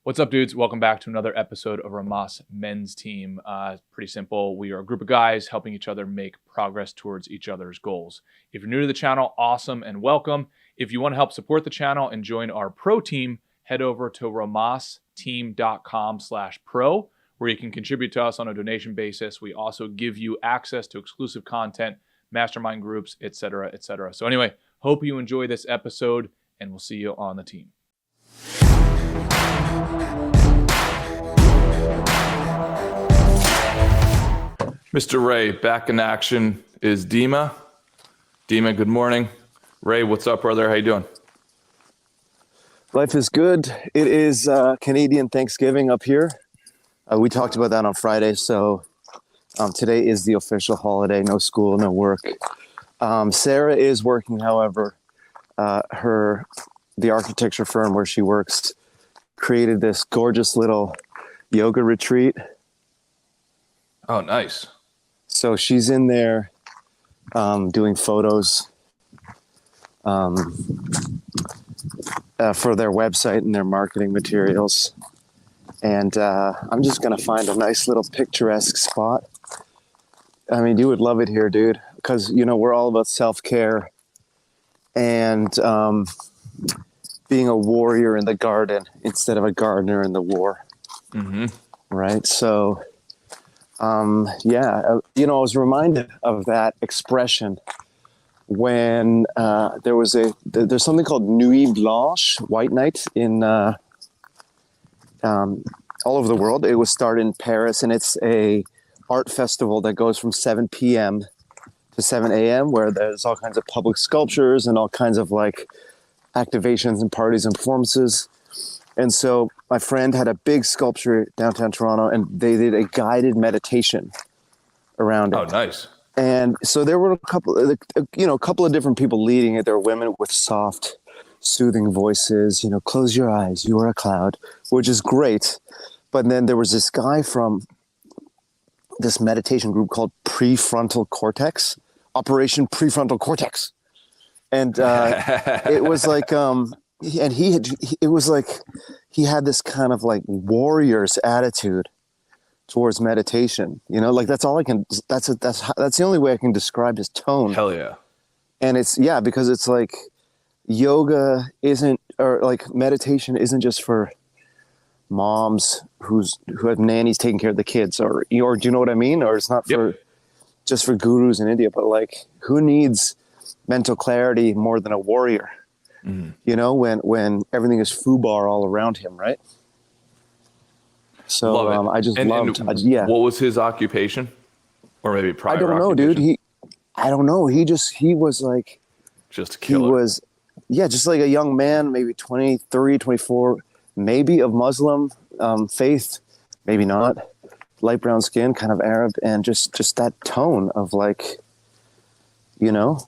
What's up, dudes? Welcome back to another episode of Rhomas Men's Team. Pretty simple. We are a group of guys helping each other make progress towards each other's goals. If you're new to the channel, awesome and welcome. If you want to help support the channel and join our pro team, head over to rhomasteam.com/pro, where you can contribute to us on a donation basis. We also give you access to exclusive content, mastermind groups, etc., etc. So anyway, hope you enjoy this episode, and we'll see you on the team. Mr. Ray, back in action is Dima. Dima, good morning. Ray, what's up, brother? How you doing? Life is good. It is Canadian Thanksgiving up here. We talked about that on Friday, so today is the official holiday. No school, no work. Sarah is working, however. The architecture firm where she works created this gorgeous little yoga retreat. Oh, nice. So she's in there doing photos for their website and their marketing materials. And I'm just going to find a nice little picturesque spot. I mean, you would love it here, dude, because, you know, we're all about self-care and being a warrior in the garden instead of a gardener in the war. Mm-hmm. Right? So... you know, I was reminded of that expression when there's something called Nuit Blanche, White Night, in all over the world. It was started in Paris, and it's a art festival that goes from 7 p.m. to 7 a.m., where there's all kinds of public sculptures and all kinds of like activations and parties and performances. And so my friend had a big sculpture downtown Toronto, and they did a guided meditation around it. Oh, nice. And so there were a couple of different people leading it. There were women with soft, soothing voices, you know, close your eyes, you are a cloud, which is great. But then there was this guy from this meditation group called Prefrontal Cortex, Operation Prefrontal Cortex. And it was like... and it was like he had this kind of like warrior's attitude towards meditation, you know, like that's the only way I can describe his tone. Hell yeah. And it's, because it's like yoga meditation isn't just for moms who have nannies taking care of the kids, or do you know what I mean? Or it's not just for gurus in India, but like who needs mental clarity more than a warrior? Mm-hmm. You know, when everything is foobar all around him, right? So I just loved. What was his occupation, or maybe prior? I don't know, dude. I don't know. He was like, just a killer. He was, just like a young man, maybe 23, 24, maybe of Muslim faith, maybe not. Light brown skin, kind of Arab, and just that tone of like, you know.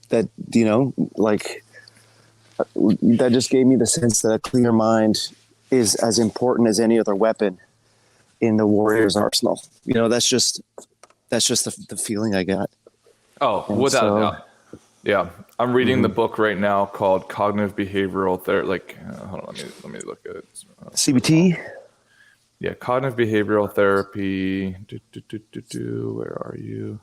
That, you know, like that just gave me the sense that a clear mind is as important as any other weapon in the warrior's arsenal. You know, that's just the feeling I got. Oh, and without a doubt. Yeah. I'm reading the book right now called Cognitive Behavioral Therapy. Like, hold on, let me look at it. CBT? Yeah, Cognitive Behavioral Therapy. Where are you?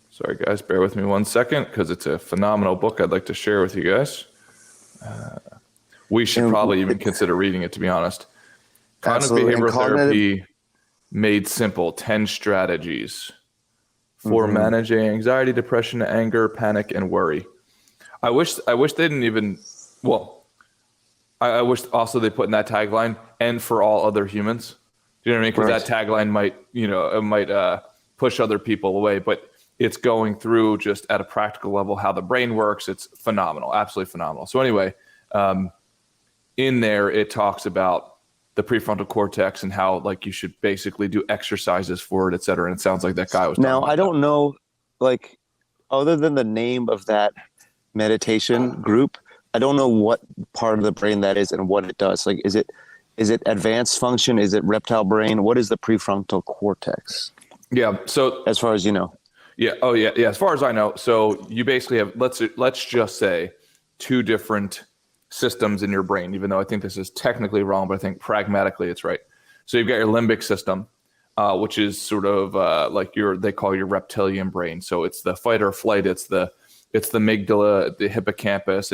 Sorry, guys, bear with me 1 second because it's a phenomenal book I'd like to share with you guys. We should probably even consider reading it, to be honest. Cognitive Behavioral Therapy Made Simple, 10 Strategies for Managing Anxiety, Depression, Anger, Panic, and Worry. I wish they didn't even, I wish also they put in that tagline, and for all other humans. Do you know what I mean? Because that tagline might push other people away, but it's going through just at a practical level how the brain works. It's phenomenal, absolutely phenomenal. So anyway, in there it talks about the prefrontal cortex and how like you should basically do exercises for it, et cetera. And it sounds like that guy was. Now I don't know, like other than the name of that meditation group, I don't know what part of the brain that is and what it does. Like, is it advanced function? Is it reptile brain? What is the prefrontal cortex? Yeah. So as far as you know. Yeah. Oh, yeah. Yeah. As far as I know, so you basically have let's just say two different systems in your brain, even though I think this is technically wrong, but I think pragmatically it's right. So you've got your limbic system, which is sort of like they call your reptilian brain. So it's the fight or flight. It's the amygdala, the hippocampus.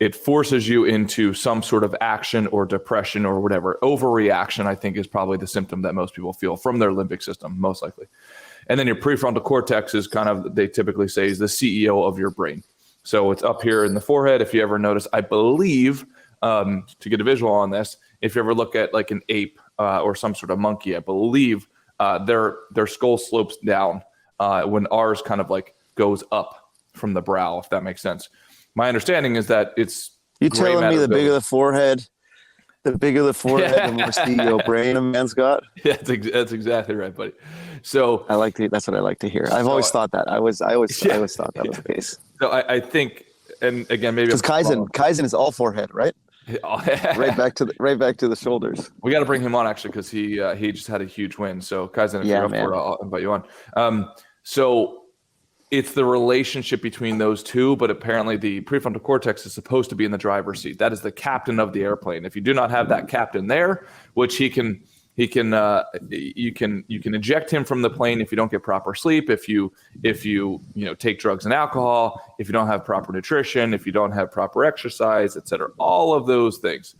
It forces you into some sort of action or depression or whatever. Overreaction, I think, is probably the symptom that most people feel from their limbic system, most likely. And then your prefrontal cortex is kind of, they typically say, is the CEO of your brain. So it's up here in the forehead. If you ever notice, I believe, to get a visual on this, if you ever look at like an ape or some sort of monkey, I believe their skull slopes down when ours kind of like goes up from the brow, if that makes sense. My understanding is that it's... You telling me the bigger the forehead, the more CEO brain a man's got? Yeah, that's exactly right, buddy. So that's what I like to hear. I've always thought that. I always thought that was the case. So I think, and again, maybe because Kaizen is all forehead, right? right back to the shoulders. We got to bring him on actually because he just had a huge win. So Kaizen, if you're up for it, I'll invite you on. So it's the relationship between those two, but apparently the prefrontal cortex is supposed to be in the driver's seat. That is the captain of the airplane. If you do not have that captain there, which you can eject him from the plane if you don't get proper sleep, if you take drugs and alcohol, if you don't have proper nutrition, if you don't have proper exercise, et cetera, all of those things.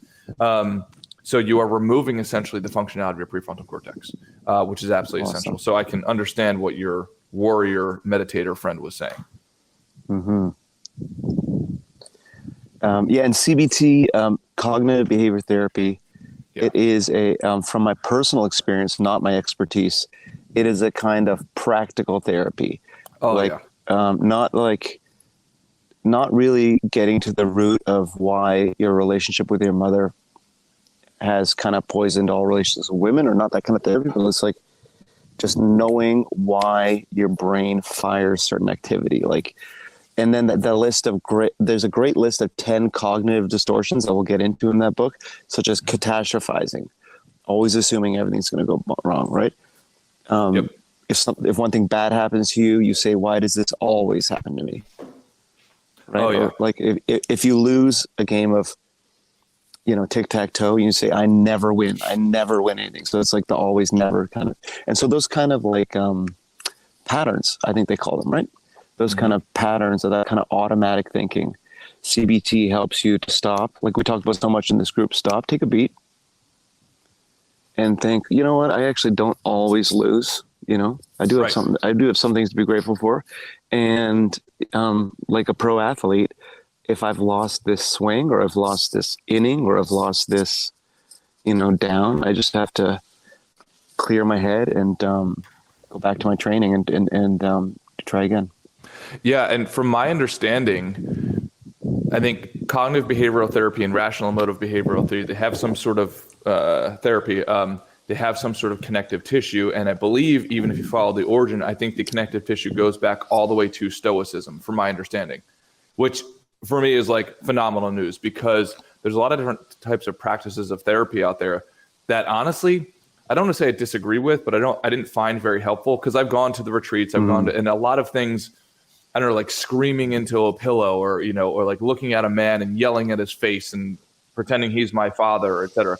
So you are removing essentially the functionality of your prefrontal cortex, which is absolutely essential. So I can understand what your warrior meditator friend was saying. Mm-hmm. And CBT, cognitive behavior therapy, it is from my personal experience, not my expertise, it is a kind of practical therapy. Not really getting to the root of why your relationship with your mother has kind of poisoned all relations with women, or not that kind of therapy, but it's like just knowing why your brain fires certain activity. And then there's a great list of 10 cognitive distortions that we'll get into in that book, such as catastrophizing, always assuming everything's going to go wrong, right? If one thing bad happens to you, you say, why does this always happen to me? Right? Oh, yeah. Or like if you lose a game of, tic-tac-toe, you say, I never win anything. So it's like the always never kind of, and so those kind of like patterns, I think they call them, right? Those kind of patterns of that kind of automatic thinking. CBT helps you to stop, like we talked about so much in this group, stop, take a beat, and think, you know what, I actually don't always lose. I do have some things to be grateful for. And like a pro athlete, if I've lost this swing, or I've lost this inning, or I've lost this, down, I just have to clear my head and go back to my training and try again. Yeah. And from my understanding, I think cognitive behavioral therapy and rational emotive behavioral theory, they have some sort of therapy. They have some sort of connective tissue. And I believe even if you follow the origin, I think the connective tissue goes back all the way to Stoicism, from my understanding, which for me is like phenomenal news, because there's a lot of different types of practices of therapy out there that honestly, I don't want to say I disagree with, but I didn't find very helpful, because I've gone to the retreats, I've gone to, and a lot of things, I don't know, like screaming into a pillow, or, or like looking at a man and yelling at his face and pretending he's my father, et cetera.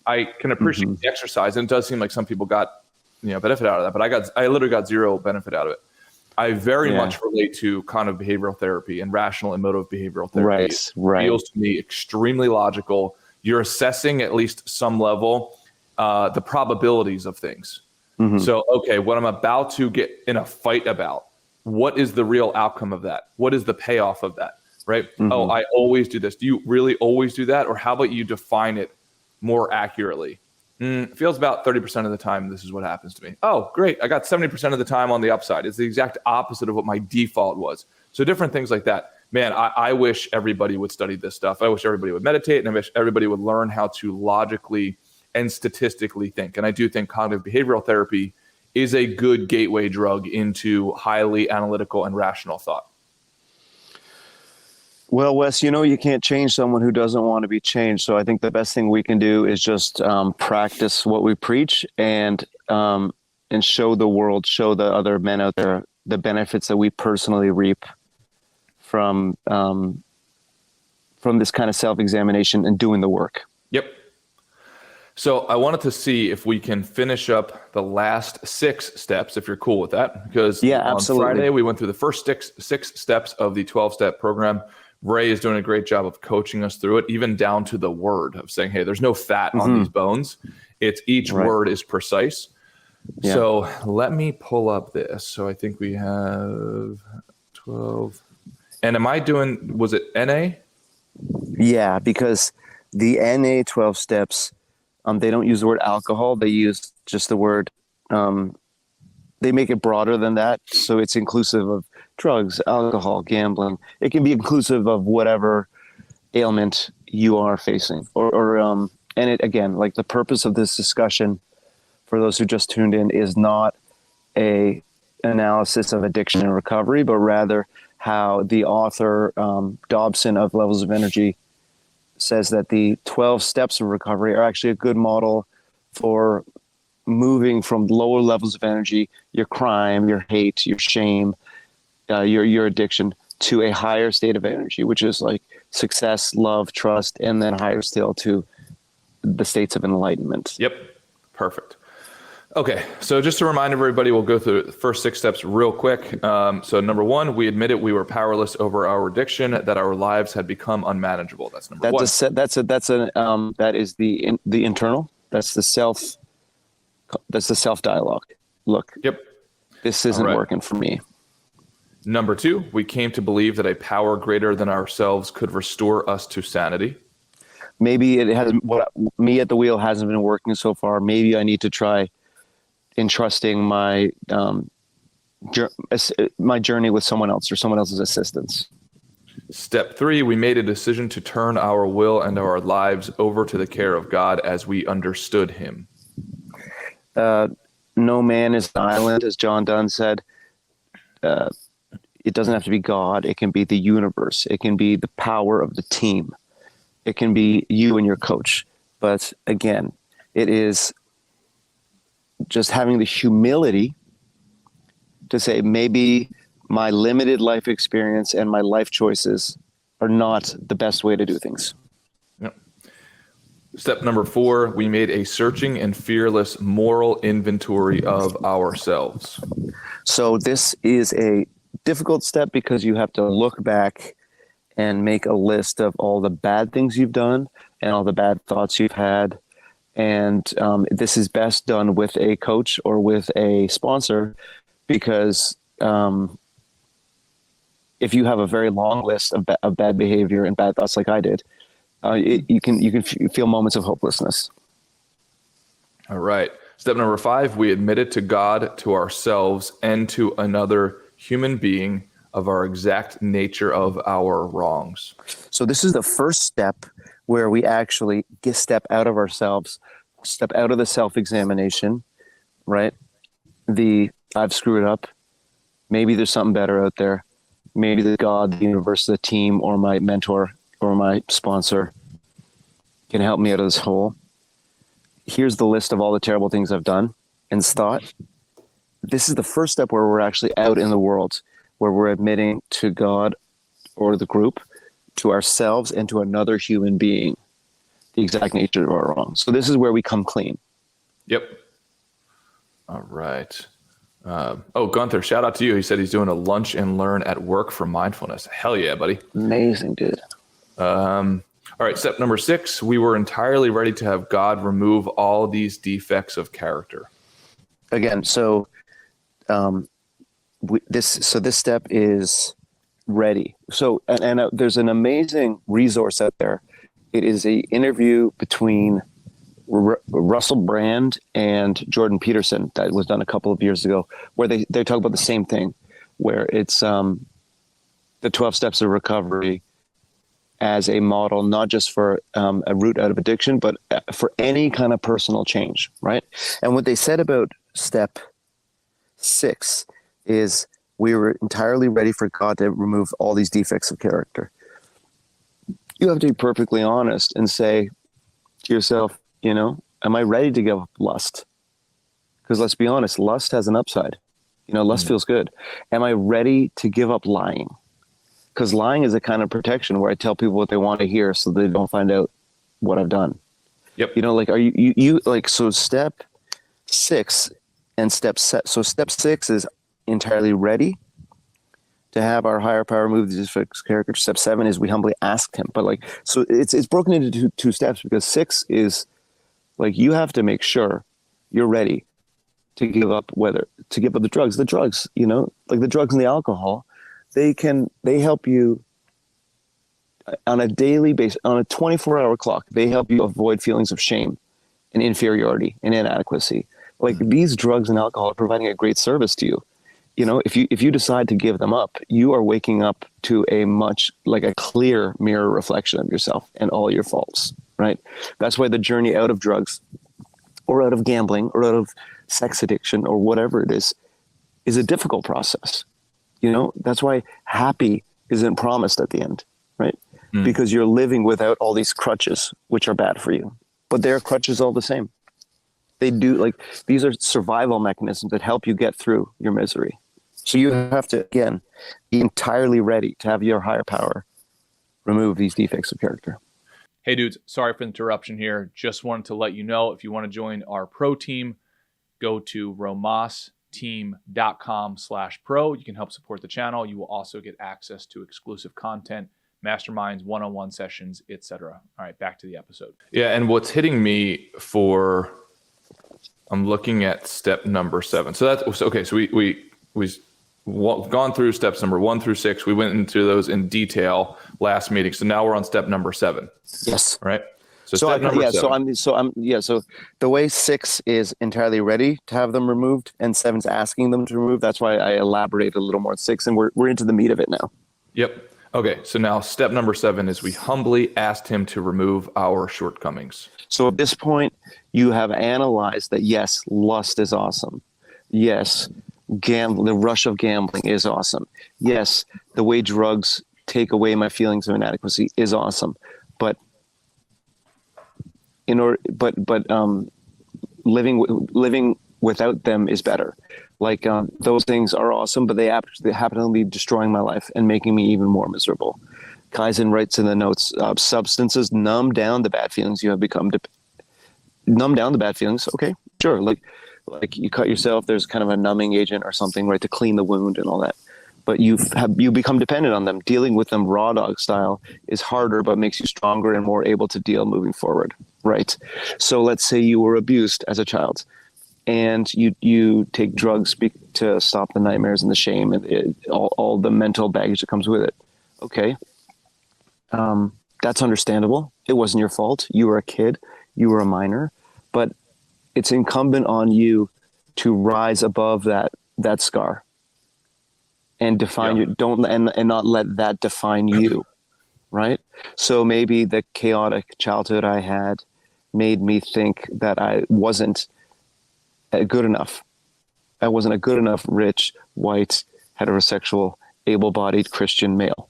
I can appreciate the exercise, and it does seem like some people got, benefit out of that, but I literally got zero benefit out of it. I very much relate to cognitive behavioral therapy and rational emotive behavioral therapy. It feels to me extremely logical. You're assessing at least some level the probabilities of things. So, okay, what I'm about to get in a fight about, what is the real outcome of that? What is the payoff of that? Right? Oh, I always do this. Do you really always do that? Or how about you define it more accurately? It feels about 30% of the time this is what happens to me. Oh, great. I got 70% of the time on the upside. It's the exact opposite of what my default was. So different things like that. Man, I wish everybody would study this stuff. I wish everybody would meditate, and I wish everybody would learn how to logically and statistically think. And I do think cognitive behavioral therapy is a good gateway drug into highly analytical and rational thought. Well, Wes, you can't change someone who doesn't want to be changed. So I think the best thing we can do is just practice what we preach, and show the world, show the other men out there the benefits that we personally reap this kind of self-examination and doing the work. Yep. So I wanted to see if we can finish up the last 6 steps, if you're cool with that, because on Friday we went through the first six steps of the 12-step program. Ray is doing a great job of coaching us through it, even down to the word of saying, hey, there's no fat on these bones. It's each word is precise. Yeah. So let me pull up this. So I think we have 12. And am I doing, was it NA? Yeah, because the NA 12 steps, they don't use the word alcohol. They use just the word, they make it broader than that. So it's inclusive of drugs, alcohol, gambling. It can be inclusive of whatever ailment you are facing. And it, again, like the purpose of this discussion, for those who just tuned in, is not a analysis of addiction and recovery, but rather how the author, Dobson of Levels of Energy, says that the 12 steps of recovery are actually a good model for moving from lower levels of energy, your crime, your hate, your shame, your addiction, to a higher state of energy, which is like success, love, trust, and then higher still to the states of enlightenment. Yep. Perfect. Okay, so just to remind everybody, we'll go through the first 6 steps real quick. So number 1, we admitted we were powerless over our addiction, that our lives had become unmanageable. That's number 1. That is the internal. That's the self dialogue. Look, this isn't working for me. Number 2, we came to believe that a power greater than ourselves could restore us to sanity. Maybe it has me at the wheel hasn't been working so far. Maybe I need to try entrusting my journey with someone else or someone else's assistance. Step 3, we made a decision to turn our will and our lives over to the care of God as we understood him. No man is an island, as John Donne said. It doesn't have to be God. It can be the universe. It can be the power of the team. It can be you and your coach. But again, it is just having the humility to say, maybe my limited life experience and my life choices are not the best way to do things. Yep. Step number 4, we made a searching and fearless moral inventory of ourselves. So this is a difficult step because you have to look back and make a list of all the bad things you've done and all the bad thoughts you've had. And this is best done with a coach or with a sponsor, because if you have a very long list of bad behavior and bad thoughts like I did, you can feel moments of hopelessness. All right. Step number 5, we admitted to God, to ourselves, and to another human being of our exact nature of our wrongs. So this is the first step where we actually step out of ourselves, step out of the self-examination, right? I've screwed up. Maybe there's something better out there. Maybe the God, the universe, the team, or my mentor, or my sponsor can help me out of this hole. Here's the list of all the terrible things I've done and thought. This is the first step where we're actually out in the world, where we're admitting to God or the group, to ourselves, and to another human being the exact nature of our wrongs. So this is where we come clean. Yep. All right. Gunther, shout out to you. He said he's doing a lunch and learn at work for mindfulness. Hell yeah, buddy. Amazing, dude. All right. Step number 6, we were entirely ready to have God remove all these defects of character. Again, so this step is ready. So, and there's an amazing resource out there. It is a interview between Russell Brand and Jordan Peterson that was done a couple of years ago, where they talk about the same thing, where it's the 12 steps of recovery as a model, not just for a route out of addiction, but for any kind of personal change, right? And what they said about step 6 is we were entirely ready for God to remove all these defects of character. You have to be perfectly honest and say to yourself, am I ready to give up lust? Because let's be honest, lust has an upside. Lust feels good. Am I ready to give up lying? because lying is a kind of protection where I tell people what they want to hear so they don't find out what I've done. Yep. You know, like, are you like, so step 6 and step 6 is entirely ready to have our higher power move the fixed character. Step 7 is we humbly asked him. But like, so it's broken into two steps, because 6 is like, you have to make sure you're ready to give up the drugs. The drugs, you know, like the drugs and the alcohol, they help you on a daily basis, on a 24-hour clock. They help you avoid feelings of shame and inferiority and inadequacy. Like, these drugs and alcohol are providing a great service to you. You know, if you decide to give them up, you are waking up to a clear mirror reflection of yourself and all your faults, right? That's why the journey out of drugs or out of gambling or out of sex addiction or whatever it is a difficult process. You know, that's why happy isn't promised at the end, right? Because you're living without all these crutches, which are bad for you, but they're crutches all the same. They do, like, these are survival mechanisms that help you get through your misery. So you have to, again, be entirely ready to have your higher power remove these defects of character. Hey dudes, sorry for the interruption here. Just wanted to let you know, if you want to join our pro team, go to romasteam.com/pro. You can help support the channel. You will also get access to exclusive content, masterminds, one-on-one sessions, etc. All right, back to the episode. Yeah, and what's hitting me I'm looking at step number 7. So that's okay. So we gone through steps number 1 through 6. We went into those in detail last meeting. So now we're on step number 7. Yes. Right. So step number 7. So the way 6 is entirely ready to have them removed and 7's asking them to remove. That's why I elaborate a little more on 6, and we're into the meat of it now. Yep. Okay. So now step number 7 is we humbly asked him to remove our shortcomings. So at this point, you have analyzed that, yes, lust is awesome. Yes, the rush of gambling is awesome. Yes, the way drugs take away my feelings of inadequacy is awesome. But living without them is better. Like, those things are awesome, but they happen to be destroying my life and making me even more miserable. Kaizen writes in the notes, substances numb down the bad feelings you have become. Numb down the bad feelings. Okay, sure. Like you cut yourself, there's kind of a numbing agent or something, right, to clean the wound and all that. But you become dependent on them. Dealing with them raw dog style is harder, but makes you stronger and more able to deal moving forward, right? So let's say you were abused as a child, and you take drugs to stop the nightmares and the shame and all the mental baggage that comes with it. Okay. That's understandable. It wasn't your fault. You were a kid. You were a minor. But it's incumbent on you to rise above that scar and define and not let that define you, right? So maybe the chaotic childhood I had made me think that I wasn't good enough. I wasn't a good enough, rich, white, heterosexual, able-bodied Christian male.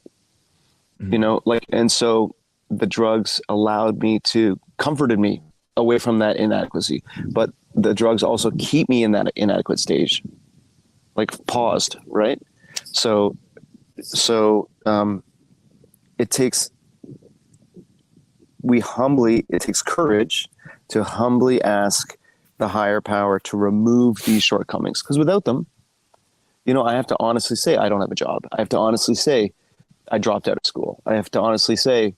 You know, like, and so the drugs comforted me away from that inadequacy, but the drugs also keep me in that inadequate stage, like paused, right? So it takes courage to humbly ask the higher power to remove these shortcomings, because without them, you know, I have to honestly say I don't have a job. I have to honestly say I dropped out of school. I have to honestly say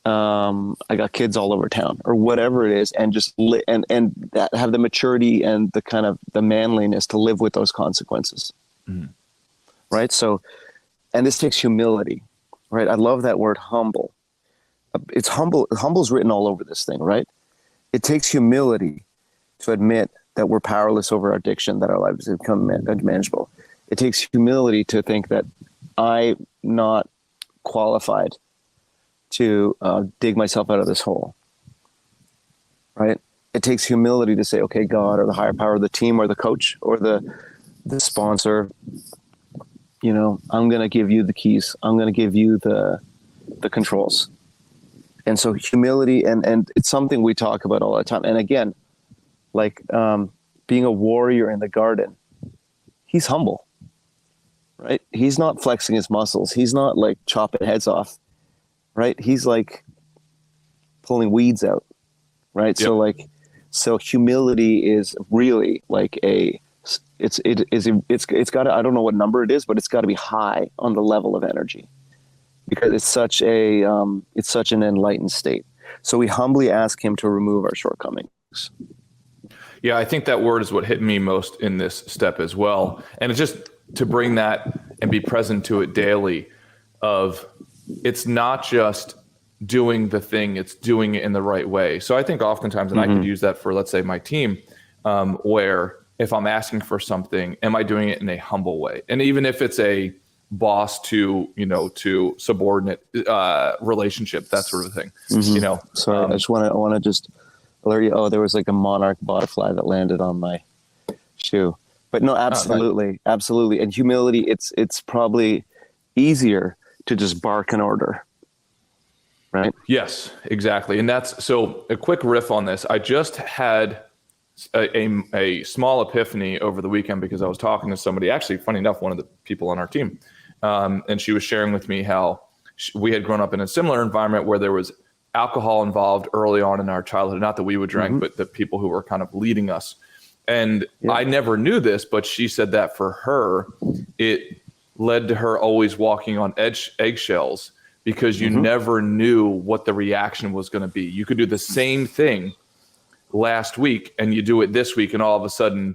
I got kids all over town, or whatever it is, and just and that have the maturity and the kind of the manliness to live with those consequences. Right? So, and this takes humility, right? I love that word humble. It's humble. Humble's written all over this thing, right? It takes humility to admit that we're powerless over our addiction, that our lives have become unmanageable. It takes humility to think that I'm not qualified to dig myself out of this hole, right? It takes humility to say, okay, God, or the higher power, the team, or the coach, or the sponsor, you know, I'm going to give you the keys. I'm going to give you the controls. And so humility, and it's something we talk about all the time. And again, like being a warrior in the garden, he's humble. right? He's not flexing his muscles. He's not like chopping heads off, right? He's like pulling weeds out, right? Yep. So humility is really like it's got to, I don't know what number it is, but it's got to be high on the level of energy, because it's such an enlightened state. So we humbly ask him to remove our shortcomings. Yeah, I think that word is what hit me most in this step as well. And it's just to bring that and be present to it daily, of it's not just doing the thing, it's doing it in the right way. So I think oftentimes, and I could use that for, let's say, my team, where if I'm asking for something, am I doing it in a humble way? And even if it's a boss to subordinate relationship, that sort of thing, Sorry, I want to just alert you. Oh, there was like a monarch butterfly that landed on my shoe. But no, absolutely. And humility, it's probably easier to just bark an order, right? Yes, exactly. And that's, so a quick riff on this. I just had a small epiphany over the weekend, because I was talking to somebody, actually, funny enough, one of the people on our team, and she was sharing with me how we had grown up in a similar environment where there was alcohol involved early on in our childhood. Not that we would drink, but the people who were kind of leading us. And I never knew this, but she said that for her, it led to her always walking on eggshells, because you never knew what the reaction was going to be. You could do the same thing last week and you do it this week, and all of a sudden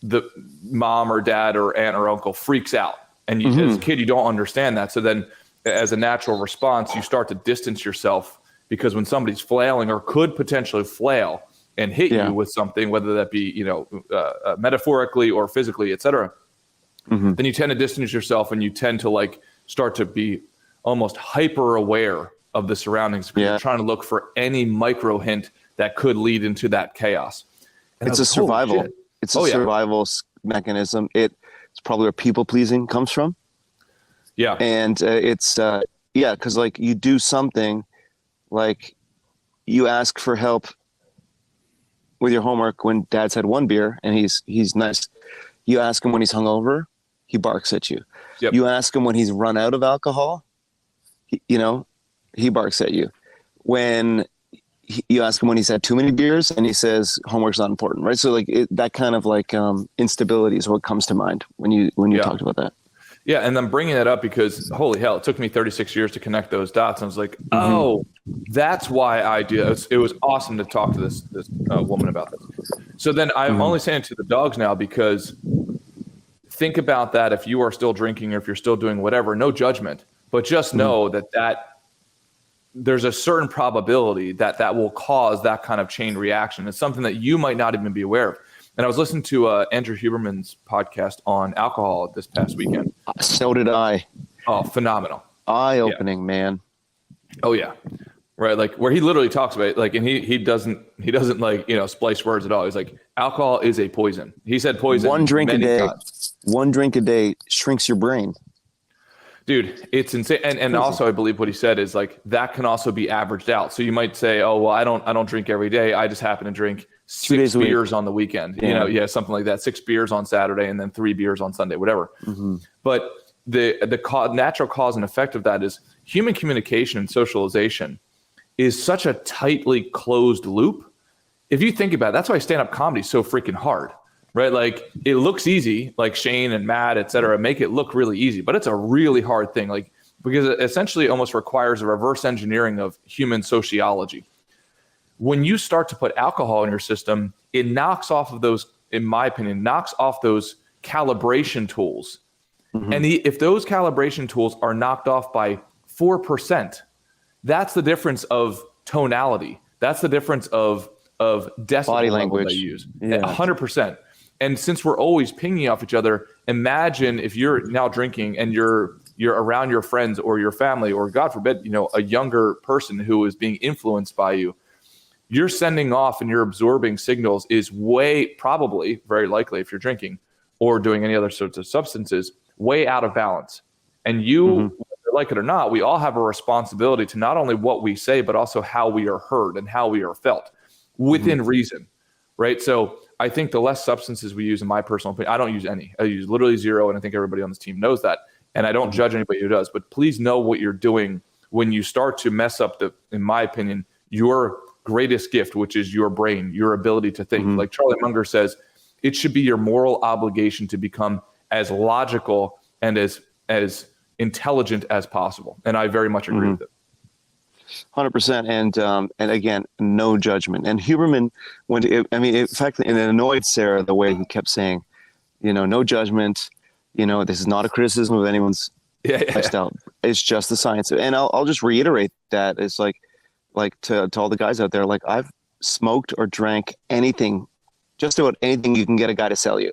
the mom or dad or aunt or uncle freaks out. And as a kid, you don't understand that. So then as a natural response, you start to distance yourself, because when somebody's flailing or could potentially flail and hit you with something, whether that be, metaphorically or physically, et cetera, then you tend to distance yourself, and you tend to like start to be almost hyper aware of the surroundings. You're trying to look for any micro hint that could lead into that chaos. And it's a survival. It's a survival mechanism. It's probably where people pleasing comes from. Yeah. And because like you do something, like you ask for help with your homework when dad's had one beer and he's nice. You ask him when he's hungover, he barks at you. Yep. You ask him when he's run out of alcohol, he barks at you. When you ask him when he's had too many beers, and he says homework's not important, right? So like that kind of like instability is what comes to mind when you talked about that. Yeah, and I'm bringing that up because holy hell, it took me 36 years to connect those dots. And I was like, oh, that's why I do that. It was awesome to talk to this woman about this. So then I'm only saying it to the dogs now, because think about that. If you are still drinking, or if you're still doing whatever, no judgment, but just know that there's a certain probability that will cause that kind of chain reaction. It's something that you might not even be aware of. And I was listening to Andrew Huberman's podcast on alcohol this past weekend. So did I. Oh, phenomenal. Eye-opening, man. Oh yeah. Right. Like where he literally talks about it, like, and he doesn't like, splice words at all. He's like, alcohol is a poison. He said poison. One drink a day shrinks your brain. Dude, it's insane. And also I believe what he said is like, that can also be averaged out. So you might say, oh, well, I don't drink every day. I just happen to drink 6 beers on the weekend, something like that, 6 beers on Saturday and then 3 beers on Sunday, whatever. But the natural cause and effect of that is human communication and socialization is such a tightly closed loop. If you think about it, that's why stand-up comedy is so freaking hard, right? Like it looks easy, like Shane and Matt, et cetera, make it look really easy, but it's a really hard thing. Like, because it essentially almost requires a reverse engineering of human sociology. When you start to put alcohol in your system, it knocks off of those, in my opinion, those calibration tools. And if those calibration tools are knocked off by 4%, that's the difference of tonality. That's the difference of decibel body language they use. 100%. And since we're always pinging off each other, imagine if you're now drinking and you're around your friends or your family, or God forbid, a younger person who is being influenced by you. You're sending off and you're absorbing signals is probably very likely, if you're drinking or doing any other sorts of substances, way out of balance. And you, whether like it or not, we all have a responsibility to not only what we say, but also how we are heard and how we are felt within reason, right? So I think the less substances we use, in my personal opinion, I don't use any. I use literally zero, and I think everybody on this team knows that. And I don't judge anybody who does. But please know what you're doing when you start to mess up in my opinion, your greatest gift, which is your brain, your ability to think. Like Charlie Munger says, it should be your moral obligation to become as logical and as intelligent as possible. And I very much agree with it. 100%. And again, no judgment. And Huberman, in fact, it annoyed Sarah the way he kept saying, no judgment. This is not a criticism of anyone's lifestyle. It's just the science. And I'll just reiterate that. It's like to all the guys out there, like I've smoked or drank anything, just about anything you can get a guy to sell you.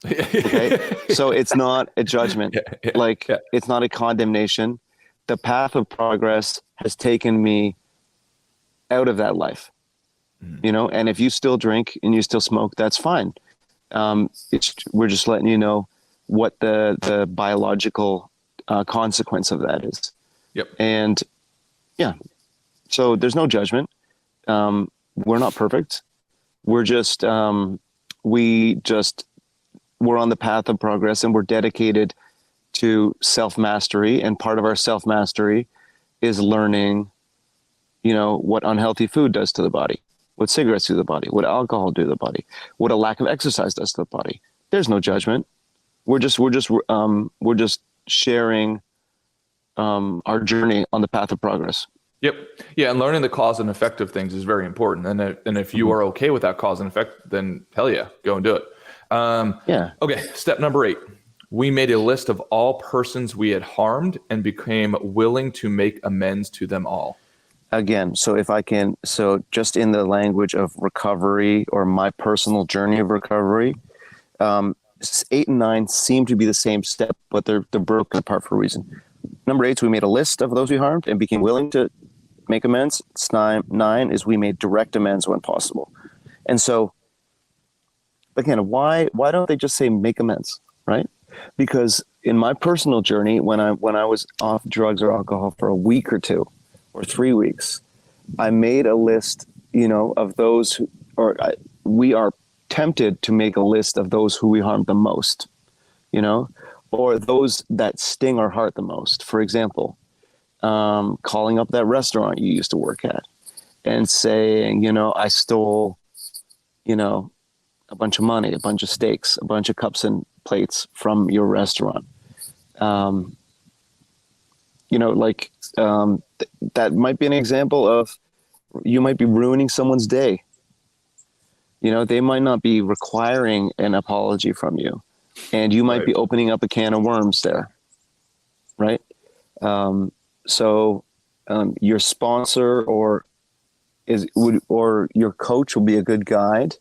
Okay. So it's not a judgment. It's not a condemnation. The path of progress has taken me out of that life, and if you still drink and you still smoke, that's fine. We're just letting you know what the biological consequence of that is. Yep. And so there's no judgment. We're not perfect. We're just, we're on the path of progress, and we're dedicated to self-mastery. And part of our self-mastery is learning, what unhealthy food does to the body, what cigarettes do to the body, what alcohol do to the body, what a lack of exercise does to the body. There's no judgment. We're just sharing our journey on the path of progress. Yep. Yeah. And learning the cause and effect of things is very important. And if you are okay with that cause and effect, then hell yeah, go and do it. Okay. Step number 8. We made a list of all persons we had harmed and became willing to make amends to them all. Again, so just in the language of recovery or my personal journey of recovery, 8 and 9 seem to be the same step, but they're broken apart for a reason. Number 8 is we made a list of those we harmed and became willing to make amends. 9 is we made direct amends when possible. And so, again, why don't they just say make amends, right? Because in my personal journey, when I was off drugs or alcohol for a week or 2 or 3 weeks, I made a list, of those we are tempted to make a list of those who we harmed the most, or those that sting our heart the most. For example, calling up that restaurant you used to work at and saying, I stole, a bunch of money, a bunch of steaks, a bunch of cups and plates from your restaurant. That might be an example of you might be ruining someone's day. They might not be requiring an apology from you, and you might be opening up a can of worms there. Right. So your sponsor or your coach will be a good guide,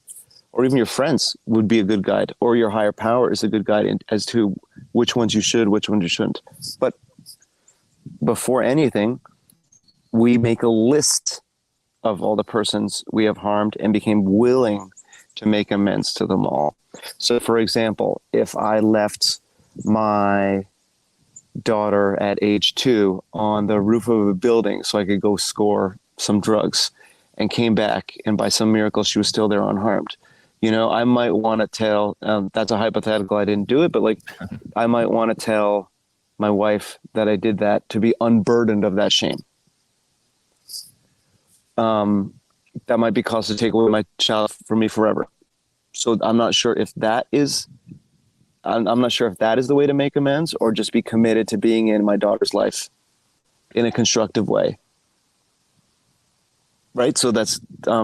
or even your friends would be a good guide, or your higher power is a good guide as to which ones you should, which ones you shouldn't. But before anything, we make a list of all the persons we have harmed and became willing to make amends to them all. So, for example, if I left my daughter at age 2 on the roof of a building so I could go score some drugs and came back, and by some miracle she was still there unharmed, I might want to tell, that's a hypothetical, I didn't do it, but I might want to tell my wife that I did that to be unburdened of that shame. That might be cause to take away my child from me forever. So I'm not sure if that is the way to make amends, or just be committed to being in my daughter's life in a constructive way. Right. So that's,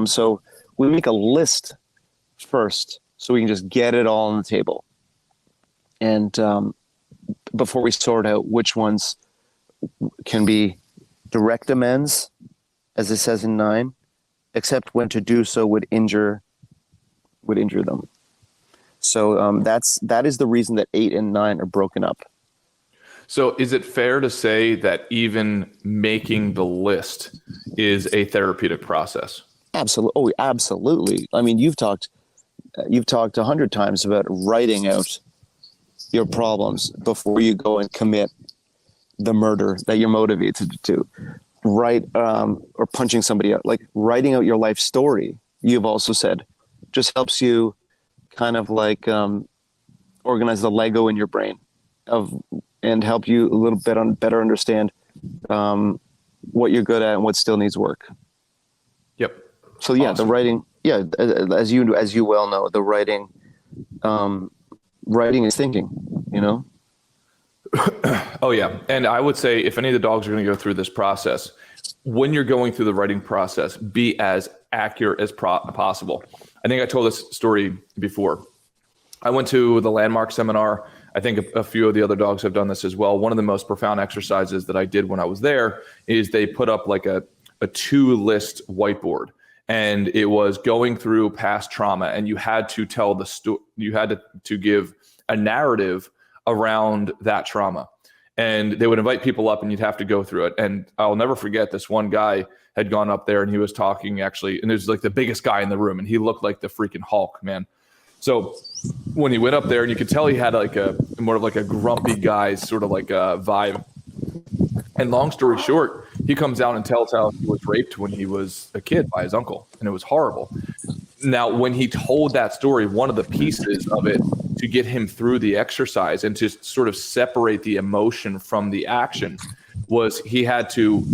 so we make a list first so we can just get it all on the table. And, before we sort out which ones can be direct amends, as it says in 9, except when to do so would injure them. So that is the reason that 8 and 9 are broken up. So is it fair to say that even making the list is a therapeutic process? Absolutely. Oh, absolutely. I mean, you've talked 100 times about writing out your problems before you go and commit the murder that you're motivated to. Write, or punching somebody out, like writing out your life story, you've also said, just helps you kind of like organize the Lego in your brain and help you a little bit better understand what you're good at and what still needs work. Yep. So yeah, Awesome. the writing, as you well know, the writing is thinking, you know? Oh yeah. And I would say if any of the dogs are going to go through this process, when you're going through the writing process, be as accurate as possible. I think I told this story before. I went to the Landmark seminar. I think a few of the other dogs have done this as well. One of the most profound exercises that I did when I was there is they put up like a 2-list whiteboard, and it was going through past trauma, and you had to tell the story. You had to give a narrative around that trauma, and they would invite people up and you'd have to go through it. And I'll never forget, this one guy had gone up there and he was talking actually, and it was like the biggest guy in the room, and he looked like the freaking Hulk, man. So when he went up there, and you could tell he had like a more of like a grumpy guy sort of like a vibe. And long story short, he comes out and tells how he was raped when he was a kid by his uncle, and it was horrible. Now, when he told that story, one of the pieces of it to get him through the exercise and to sort of separate the emotion from the action was he had to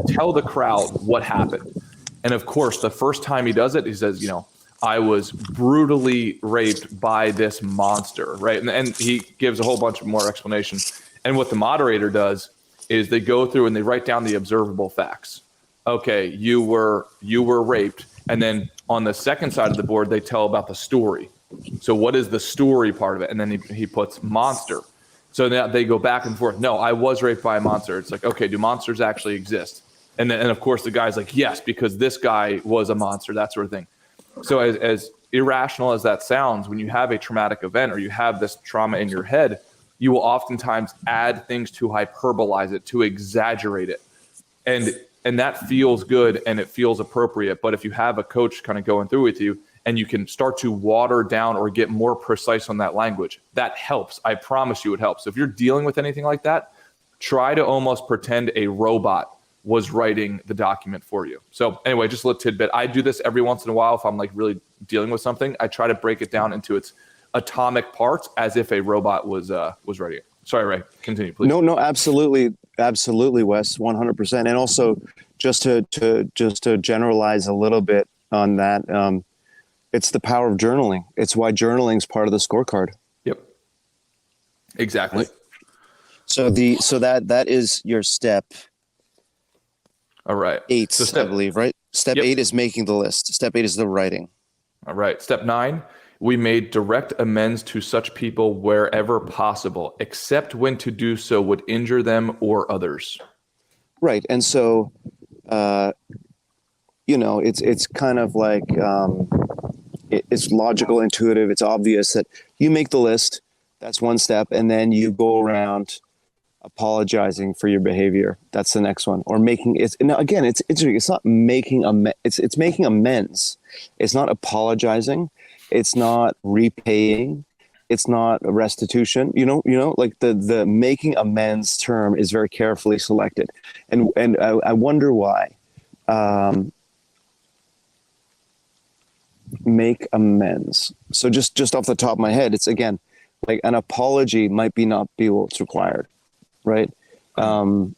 tell the crowd what happened. And of course, the first time he does it, he says, I was brutally raped by this monster, right? And he gives a whole bunch of more explanation. And what the moderator does is they go through and they write down the observable facts. Okay, you were raped. And then on the second side of the board, they tell about the story. So what is the story part of it? And then he puts monster. So now they go back and forth. No, I was raped by a monster. It's like, okay, do monsters actually exist? And of course the guy's like, yes, because this guy was a monster, that sort of thing. So as irrational as that sounds, when you have a traumatic event or you have this trauma in your head, you will oftentimes add things to hyperbolize it, to exaggerate it. And that feels good and it feels appropriate. But if you have a coach kind of going through with you and you can start to water down or get more precise on that language, that helps. I promise you it helps. So if you're dealing with anything like that, try to almost pretend a robot was writing the document for you. So anyway, just a little tidbit. I do this every once in a while if I'm like really dealing with something. I try to break it down into its atomic parts as if a robot was writing it. Sorry, Ray, continue, please. No, absolutely, Wes, 100%. And also, just to generalize a little bit on that, it's the power of journaling. It's why journaling is part of the scorecard. Yep, exactly. Right? So that is your step. All right. 8, so I believe, right? Step 8 is making the list. Step 8 is the writing. All right. Step 9, we made direct amends to such people wherever possible, except when to do so would injure them or others. Right. And so, it's kind of like, it's logical, intuitive. It's obvious that you make the list. That's one step. And then you go around apologizing for your behavior. That's the next one. Or making it. Now, again, it's interesting. It's not making it's making amends. It's not apologizing. It's not repaying. It's not restitution. Like the making amends term is very carefully selected, and I wonder why. Make amends. So just off the top of my head, it's again like an apology might not be what's required. Right. An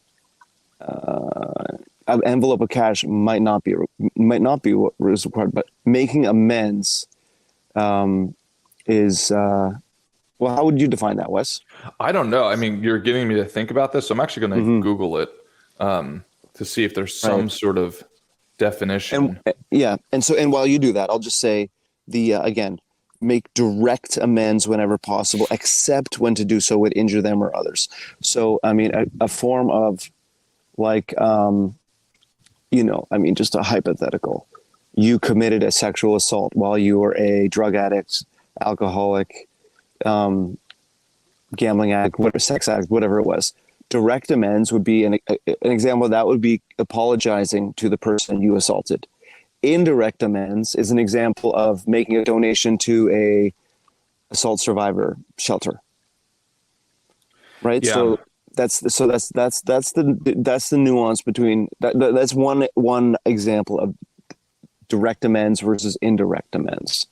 envelope of cash might not be what is required, but making amends is well, how would you define that, Wes? I don't know. I mean, you're getting me to think about this, so I'm actually going to Google it to see if there's some sort of definition. And while you do that, I'll just say again, make direct amends whenever possible, except when to do so would injure them or others. So, I mean, a form of like, just a hypothetical. You committed a sexual assault while you were a drug addict, alcoholic, gambling addict, sex addict, whatever it was. Direct amends would be an example of that would be apologizing to the person you assaulted. Indirect amends is an example of making a donation to a assault survivor shelter. Right. Yeah. So that's the nuance between that. That's one example of direct amends versus indirect amends.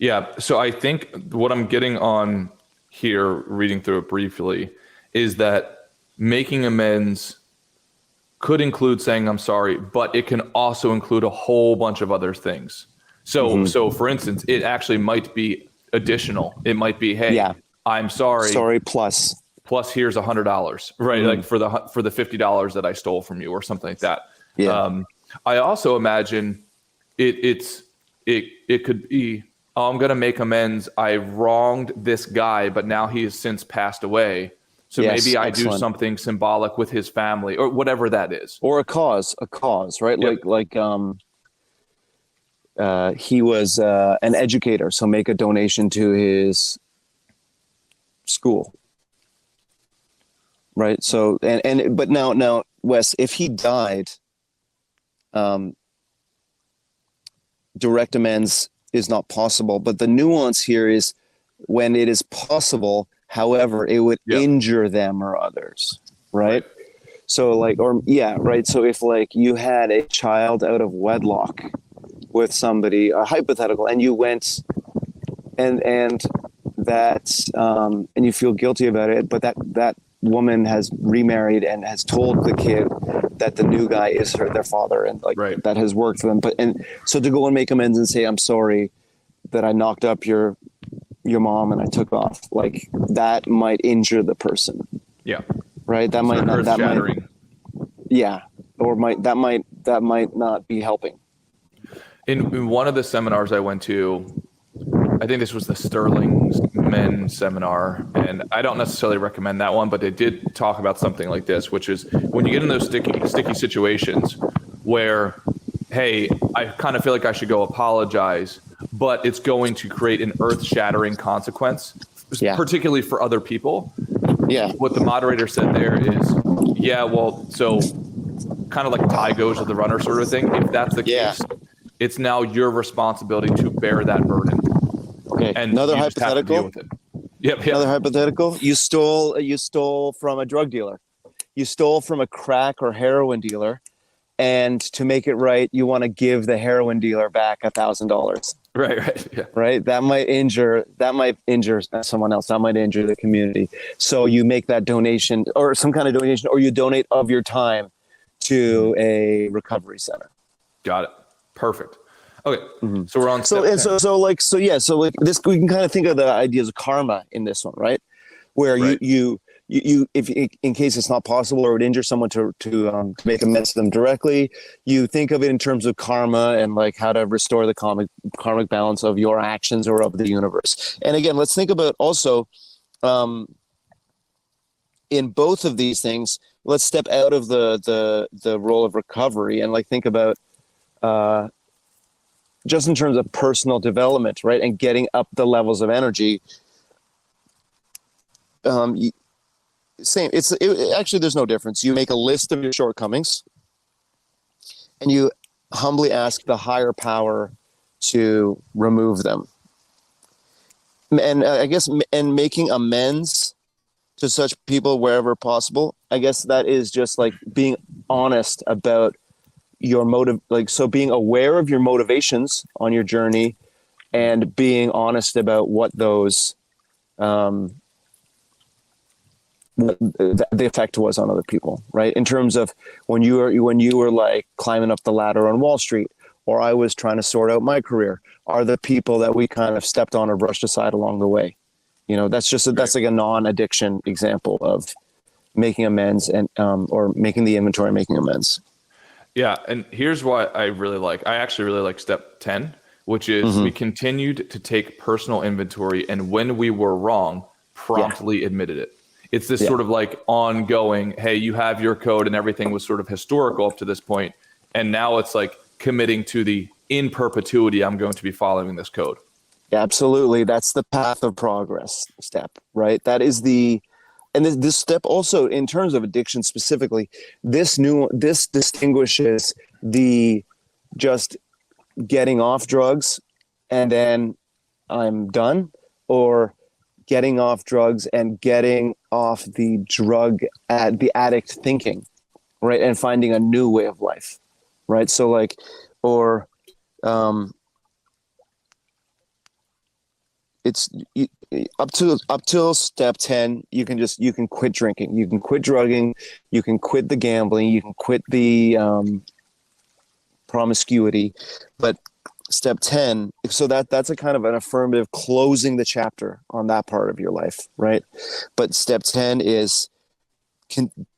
Yeah. So I think what I'm getting on here, reading through it briefly, is that making amends could include saying I'm sorry, but it can also include a whole bunch of other things. So for instance, it actually might be additional. It might be, hey, Yeah. I'm sorry. Sorry plus. Plus here's $100, right? Like for the $50 that I stole from you or something like that. Yeah. I also imagine it could be, oh, I'm going to make amends. I wronged this guy, but now he has since passed away. So Yes, maybe I excellent. do something symbolic with his family or whatever that is. Or a cause, right? Yep. He was an educator, so make a donation to his school. Right. So, but now, Wes, if he died, direct amends is not possible. But the nuance here is when it is possible, however, it would injure them or others. Right. So right. So if like you had a child out of wedlock with somebody, a hypothetical, and you went and and you feel guilty about it, but that woman has remarried and has told the kid that the new guy is their father, and that has worked for them. And so to go and make amends and say, I'm sorry that I knocked up your mom and I took off, like that might injure the person. Yeah. Right. That might not, that shattering. Or that might not be helping. In one of the seminars I went to, I think this was the Sterling Men seminar, and I don't necessarily recommend that one, but they did talk about something like this, which is when you get in those sticky situations where, hey, I kind of feel like I should go apologize, but it's going to create an earth-shattering consequence, particularly for other people. Yeah. What the moderator said there is, so kind of like tie goes to the runner sort of thing. If that's the case, it's now your responsibility to bear that burden. Okay. And another you just have to deal hypothetical. with it. Another hypothetical. You stole from a drug dealer. You stole from a crack or heroin dealer, and to make it right, you want to give the heroin dealer back $1,000. Right. Yeah. Right. That might injure someone else. That might injure the community. So you make that donation or some kind of donation, or you donate of your time to a recovery center. Got it. Perfect. Okay. So we're on. So this, we can kind of think of the ideas of karma in this one, right? Where you if in case it's not possible or would injure someone to make amends to them directly, you think of it in terms of karma and like how to restore the karmic balance of your actions or of the universe. And again, let's think about also in both of these things, let's step out of the role of recovery and like think about just in terms of personal development, right? And getting up the levels of energy. Actually, there's no difference. You make a list of your shortcomings and you humbly ask the higher power to remove them. And I guess, and making amends to such people wherever possible, I guess that is just like being honest about your motive, so being aware of your motivations on your journey and being honest about what those, the effect was on other people, right? In terms of when you were like climbing up the ladder on Wall Street, or I was trying to sort out my career, are the people that we kind of stepped on or brushed aside along the way. That's like a non-addiction example of making amends and or making the inventory and making amends. Yeah, and here's what I actually really like step 10, which is we continued to take personal inventory, and when we were wrong, promptly admitted it. It's this sort of like ongoing, hey, you have your code and everything was sort of historical up to this point, and now it's like committing to the in perpetuity, I'm going to be following this code. Absolutely. That's the path of progress step, right? That is and this step also, in terms of addiction specifically, this distinguishes the just getting off drugs and then I'm done, or getting off drugs and getting off the the addict thinking, right? And finding a new way of life, right? So it's up till step 10, you can quit drinking, you can quit drugging, you can quit the gambling, you can quit the promiscuity. But step 10, so that's a kind of an affirmative closing the chapter on that part of your life, right? But step 10 is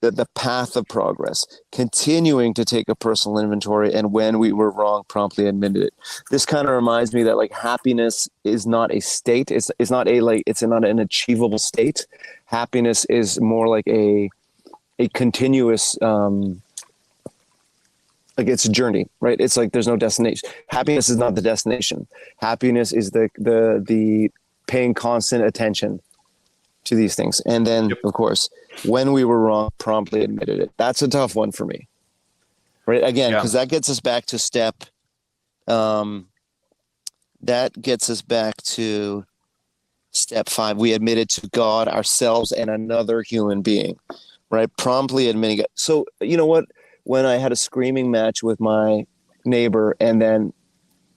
the path of progress, continuing to take a personal inventory, and when we were wrong, promptly admitted it. This kind of reminds me that like happiness is not a state. It's not an achievable state. Happiness is more like a continuous, like it's a journey, right? It's like there's no destination. Happiness is not the destination. Happiness is the paying constant attention to these things. And then, of course, when we were wrong, promptly admitted it. That's a tough one for me, right? Again, because that gets us back to step 5. We admitted to God, ourselves, and another human being, right? Promptly admitting it. So, you know what? When I had a screaming match with my neighbor and then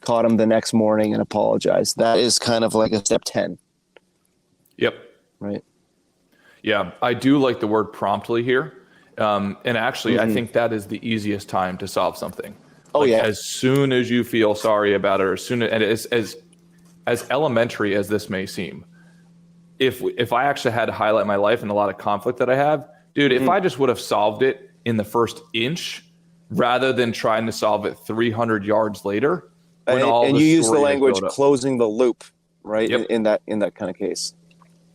caught him the next morning and apologized, that is kind of like a step 10. Yep. Right. Yeah, I do like the word promptly here. And actually, I think that is the easiest time to solve something. Oh, like, yeah. As soon as you feel sorry about it, or and as elementary as this may seem, if I actually had to highlight my life and a lot of conflict that I have, dude, if I just would have solved it in the first inch rather than trying to solve it 300 yards later. And you use the language closing the loop, right? Yep. In that kind of case.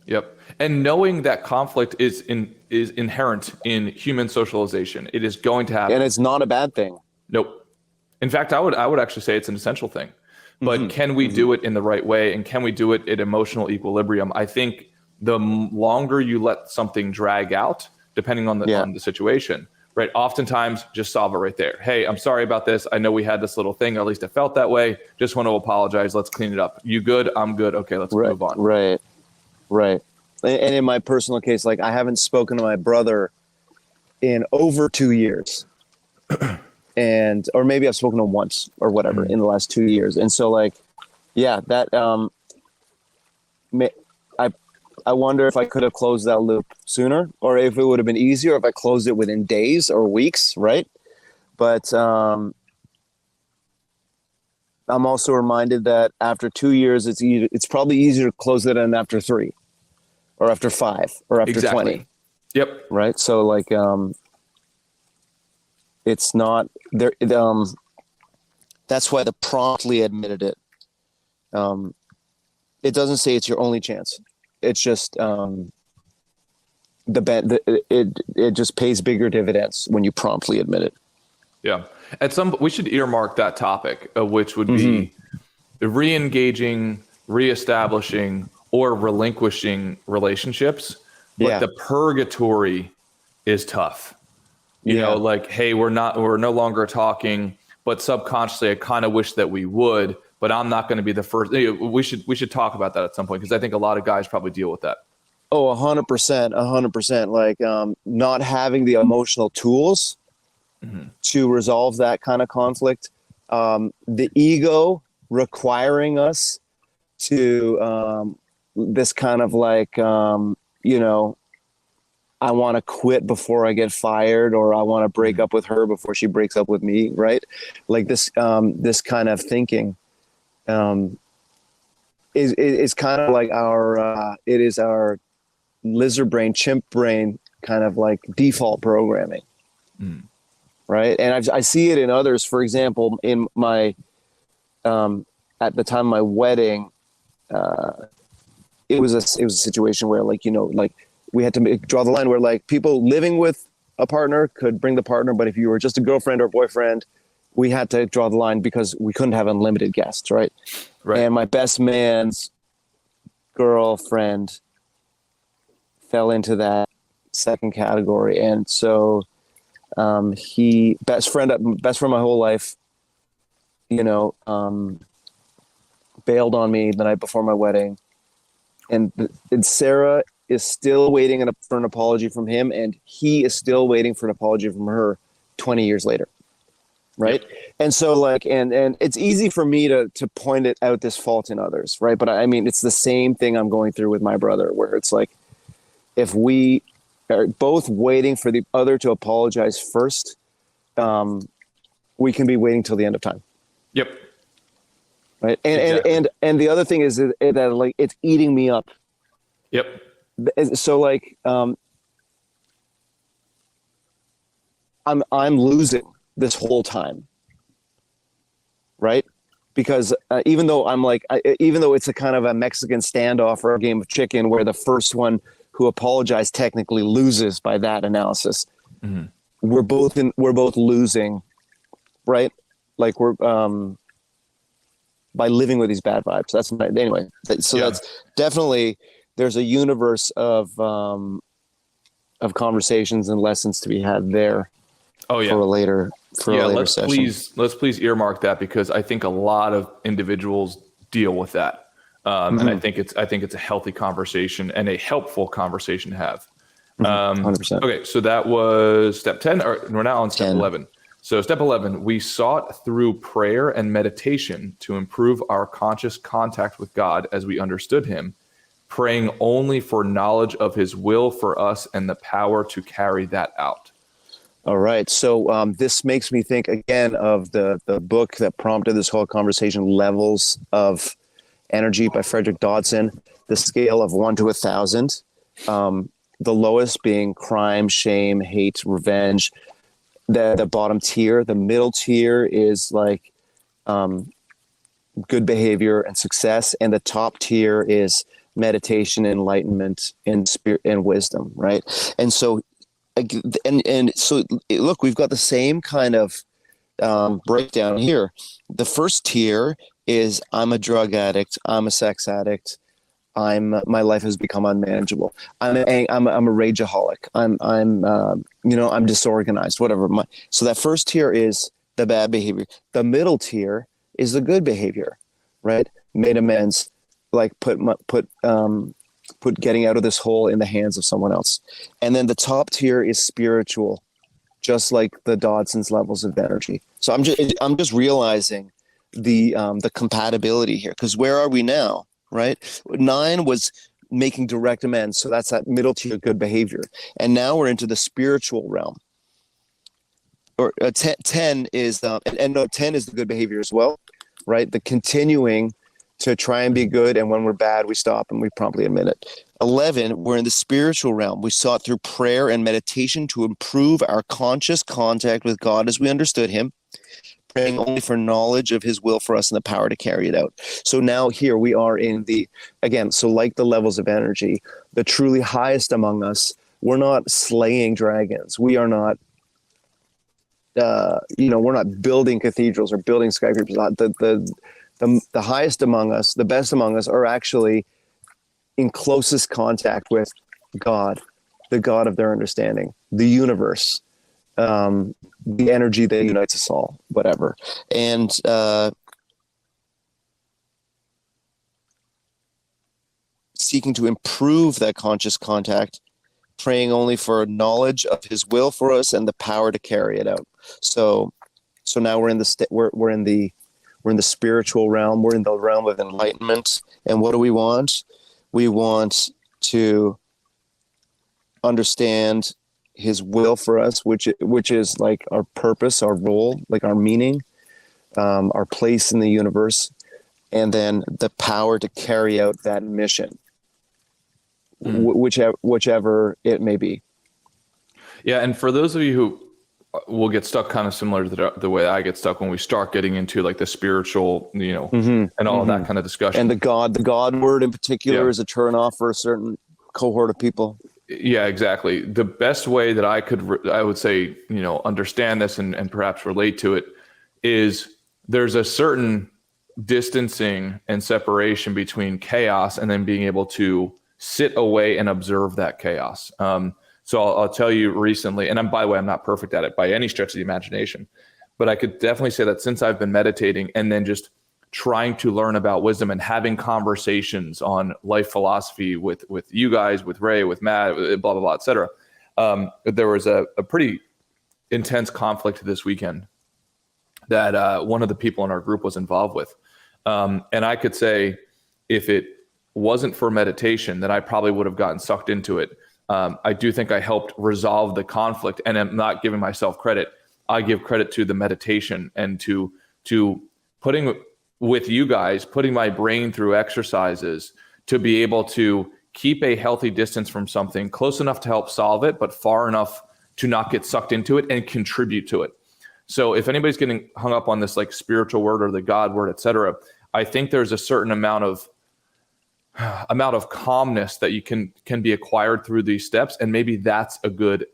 Yep. And knowing that conflict is inherent in human socialization. It is going to happen. And it's not a bad thing. Nope. In fact, I would actually say it's an essential thing. But can we do it in the right way? And can we do it at emotional equilibrium? I think the longer you let something drag out, depending on the situation, right? Oftentimes just solve it right there. Hey, I'm sorry about this. I know we had this little thing, or at least it felt that way. Just want to apologize. Let's clean it up. You good? I'm good. Okay, let's move on. Right. And in my personal case, like I haven't spoken to my brother in over 2 years. Or maybe I've spoken to him once or whatever in the last 2 years. And so like, that, I wonder if I could have closed that loop sooner, or if it would have been easier if I closed it within days or weeks. Right. But, I'm also reminded that after 2 years, it's probably easier to close it than after 3 or after 5 or after 20. Yep. Right. So like, it's not there. That's why the promptly admitted it. It doesn't say it's your only chance. It's just, it just pays bigger dividends when you promptly admit it. Yeah. We should earmark that topic, which would be re-engaging, reestablishing, or relinquishing relationships. But the purgatory is tough. You know, like, hey, we're no longer talking, but subconsciously, I kind of wish that we would, but I'm not going to be the first. We should talk about that at some point, because I think a lot of guys probably deal with that. Oh, 100%. Like, not having the emotional tools to resolve that kind of conflict, the ego requiring us to this kind of like, I want to quit before I get fired, or I want to break up with her before she breaks up with me. Right. Like this kind of thinking is kind of like it is our lizard brain, chimp brain kind of like default programming. Right. And I see it in others. For example, in my, at the time of my wedding, it was a situation where like, we had to draw the line where like people living with a partner could bring the partner. But if you were just a girlfriend or boyfriend, we had to draw the line because we couldn't have unlimited guests. Right. And my best man's girlfriend fell into that second category. And so, he best friend my whole life, bailed on me the night before my wedding, and Sarah is still waiting for an apology from him, and he is still waiting for an apology from her 20 years later. right? And so like, and it's easy for me to point it out, this fault in others, right? But I mean, it's the same thing I'm going through with my brother, where it's like, if we are both waiting for the other to apologize first, we can be waiting till the end of time. Yep. Right. And the other thing is that like, it's eating me up. Yep. So like, I'm losing this whole time. Right. Because even though even though it's a kind of a Mexican standoff or a game of chicken where the first one who apologized technically loses by that analysis, we're both losing, right? Like we're by living with these bad vibes. That's anyway. So that's definitely, there's a universe of conversations and lessons to be had there. Oh yeah. For a later session. Let's please earmark that, because I think a lot of individuals deal with that. And I think it's a healthy conversation and a helpful conversation to have. 100%. Okay, so that was step 10, or we're now on step 10. 11. So step 11, we sought through prayer and meditation to improve our conscious contact with God as we understood him, praying only for knowledge of his will for us and the power to carry that out. All right. So this makes me think again of the book that prompted this whole conversation, Levels of Energy by Frederick Dodson, the scale of 1 to 1,000. The lowest being crime, shame, hate, revenge. The bottom tier, the middle tier is like good behavior and success. And the top tier is meditation, enlightenment, and spirit and wisdom. Right. And so, so look, we've got the same kind of breakdown here. The first tier is I'm a drug addict, I'm a sex addict, my life has become unmanageable. I'm a rageaholic. I'm disorganized, whatever. So that first tier is the bad behavior. The middle tier is the good behavior, right? Made amends, like put getting out of this hole in the hands of someone else. And then the top tier is spiritual, just like the Dodson's levels of energy. So I'm just realizing the compatibility here, because where are we now? Right? 9 was making direct amends. So that's that middle tier good behavior. And now we're into the spiritual realm. Or 10 is 10 is the good behavior as well, right? The continuing to try and be good. And when we're bad, we stop and we promptly admit it. 11, we're in the spiritual realm. We sought through prayer and meditation to improve our conscious contact with God as we understood him, praying only for knowledge of his will for us and the power to carry it out. So now here we are in so like the levels of energy, the truly highest among us, we're not slaying dragons. We are not, we're not building cathedrals or building skyscrapers. The highest among us, the best among us, are actually in closest contact with God, the God of their understanding, the universe, the energy that unites us all, whatever. And seeking to improve that conscious contact, praying only for knowledge of his will for us and the power to carry it out. So now we're in the spiritual realm. We're in the realm of enlightenment. And what do we want? We want to understand his will for us, which is like our purpose, our role, like our meaning, our place in the universe, and then the power to carry out that mission, whichever it may be. Yeah, and for those of you who will get stuck kind of similar to the way I get stuck when we start getting into like the spiritual, and all of that kind of discussion. And the God word in particular is a turn off for a certain cohort of people. Yeah, exactly. The best way that I would say, understand this and perhaps relate to it is there's a certain distancing and separation between chaos and then being able to sit away and observe that chaos. So I'll tell you recently, and by the way, I'm not perfect at it by any stretch of the imagination, but I could definitely say that since I've been meditating and then just trying to learn about wisdom and having conversations on life philosophy with you guys, with Ray, with Matt, blah, blah, blah, et cetera. There was a pretty intense conflict this weekend that one of the people in our group was involved with. And I could say, if it wasn't for meditation, then I probably would have gotten sucked into it. I do think I helped resolve the conflict, and I'm not giving myself credit. I give credit to the meditation and to putting with you guys, putting my brain through exercises to be able to keep a healthy distance from something, close enough to help solve it, but far enough to not get sucked into it and contribute to it. So if anybody's getting hung up on this like spiritual word or the God word, et cetera, I think there's a certain amount of calmness that you can be acquired through these steps. And maybe that's a good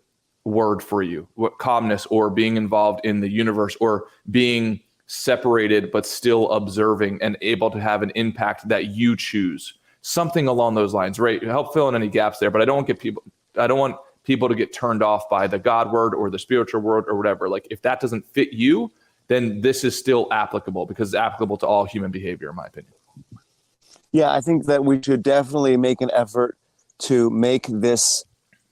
word for you, calmness, or being involved in the universe, or being separated, but still observing and able to have an impact that you choose. Something along those lines, right? Help fill in any gaps there, but I don't want people to get turned off by the God word or the spiritual word or whatever. Like, if that doesn't fit you, then this is still applicable, because it's applicable to all human behavior, in my opinion. Yeah, I think that we should definitely make an effort to make this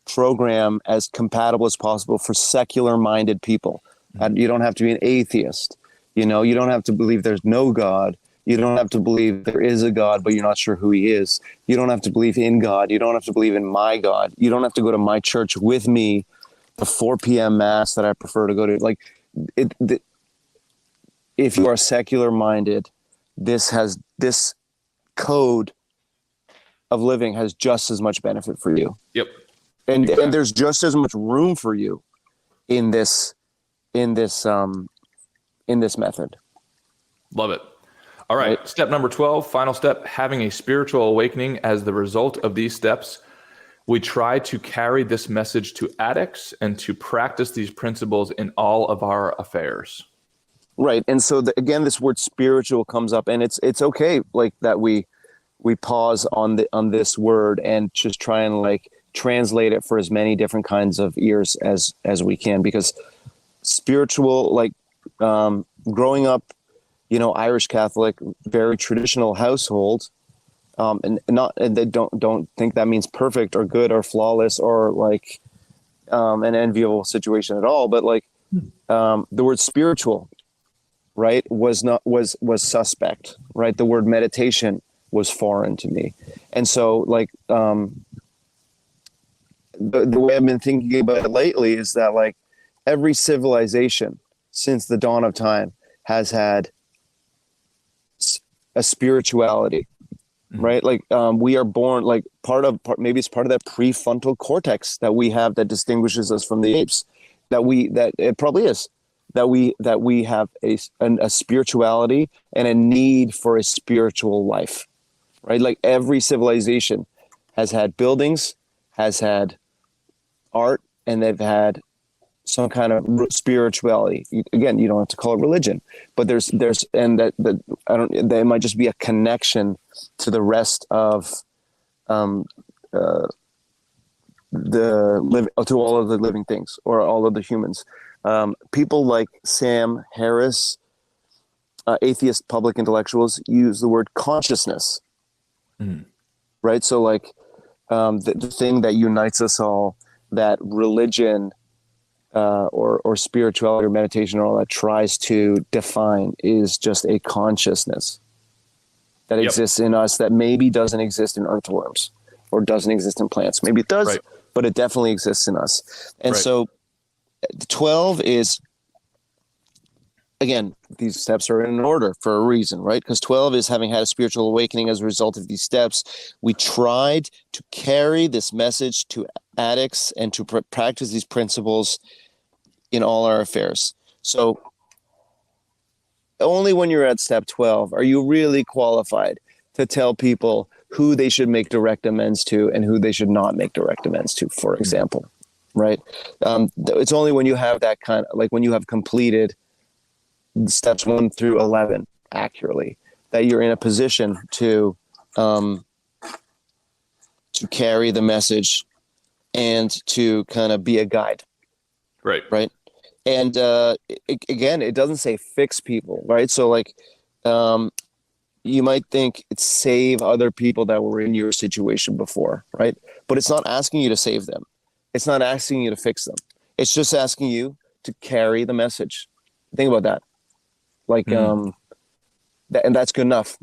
program as compatible as possible for secular-minded people. And you don't have to be an atheist. You don't have to believe there's no God. You don't have to believe there is a God, but you're not sure who he is. You don't have to believe in God. You don't have to believe in my God. You don't have to go to my church with me, the 4 p.m. mass that I prefer to go to. Like, if you are secular-minded, this code of living has just as much benefit for you. Yep. And Exactly. and there's just as much room for you in this method. Love it. All right. Step number 12, final step, having a spiritual awakening. As the result of these steps, we try to carry this message to addicts and to practice these principles in all of our affairs. Right. And so again, this word spiritual comes up, and it's okay, like, that we pause on this word and just try and like translate it for as many different kinds of ears as we can, because spiritual, like, growing up, Irish Catholic, very traditional household, and they don't think that means perfect or good or flawless or like an enviable situation at all. But like the word spiritual, right, was suspect, right? The word meditation was foreign to me, and so like the way I've been thinking about it lately is that like every civilization since the dawn of time has had a spirituality, right? Like we are born, like maybe it's part of that prefrontal cortex that we have that distinguishes us from the apes. That it probably is that we have a spirituality and a need for a spiritual life, right? Like every civilization has had buildings, has had art, and they've had some kind of spirituality. Again, you don't have to call it religion, but there's that there might just be a connection to the rest of to all of the living things, or all of the humans. People like Sam Harris, atheist public intellectuals, use the word consciousness, right? So like the thing that unites us all, that religion or spirituality or meditation or all that tries to define, is just a consciousness that exists in us that maybe doesn't exist in earthworms or doesn't exist in plants. Maybe it does, but it definitely exists in us. And so 12 is, again, these steps are in order for a reason, right? Because 12 is having had a spiritual awakening as a result of these steps. We tried to carry this message to addicts and to practice these principles in all our affairs. So only when you're at step 12 are you really qualified to tell people who they should make direct amends to and who they should not make direct amends to, for example, right? It's only when you have that kind of, like when you have completed steps 1 through 11 accurately, that you're in a position to carry the message and to kind of be a guide. Right. And again, it doesn't say fix people, right? So like you might think it's save other people that were in your situation before, right? But it's not asking you to save them. It's not asking you to fix them. It's just asking you to carry the message. Think about that. Like, and that's good enough.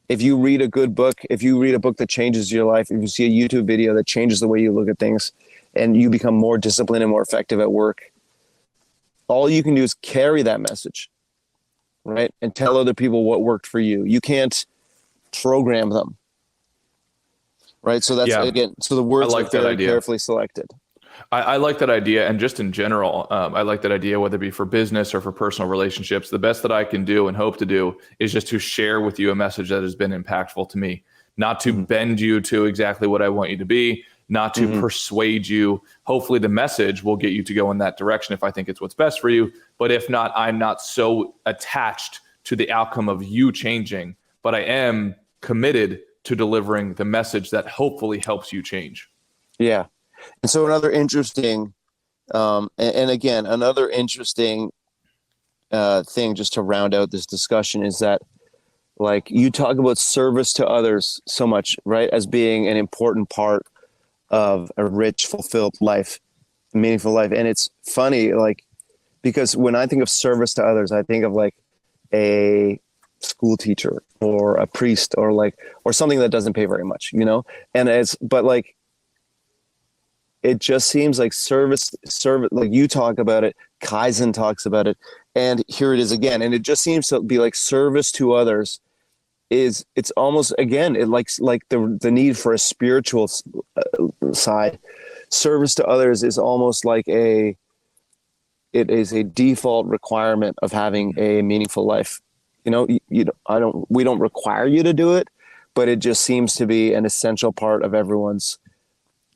If you read a good book, if you read a book that changes your life, if you see a YouTube video that changes the way you look at things and you become more disciplined and more effective at work, all you can do is carry that message, right? And tell other people what worked for you. You can't program them, right? So that's, again, so the words are very carefully selected. I like that idea. And just in general, I like that idea, whether it be for business or for personal relationships. The best that I can do and hope to do is just to share with you a message that has been impactful to me, not to bend you to exactly what I want you to be, not to persuade you. Hopefully the message will get you to go in that direction if I think it's what's best for you. But if not, I'm not so attached to the outcome of you changing, but I am committed to delivering the message that hopefully helps you change. Yeah. And so another interesting, and again, another interesting thing just to round out this discussion is that, like, you talk about service to others so much, right, as being an important part of a rich, fulfilled life, meaningful life. And it's funny, like, because when I think of service to others, I think of like a school teacher or a priest or something that doesn't pay very much, you know? But like, it just seems like service, like you talk about it, Kaizen talks about it, and here it is again. And it just seems to be like service to others it's almost, again, it like the need for a spiritual side. Service to others is almost like it is a default requirement of having a meaningful life. You know, we don't require you to do it, but it just seems to be an essential part of everyone's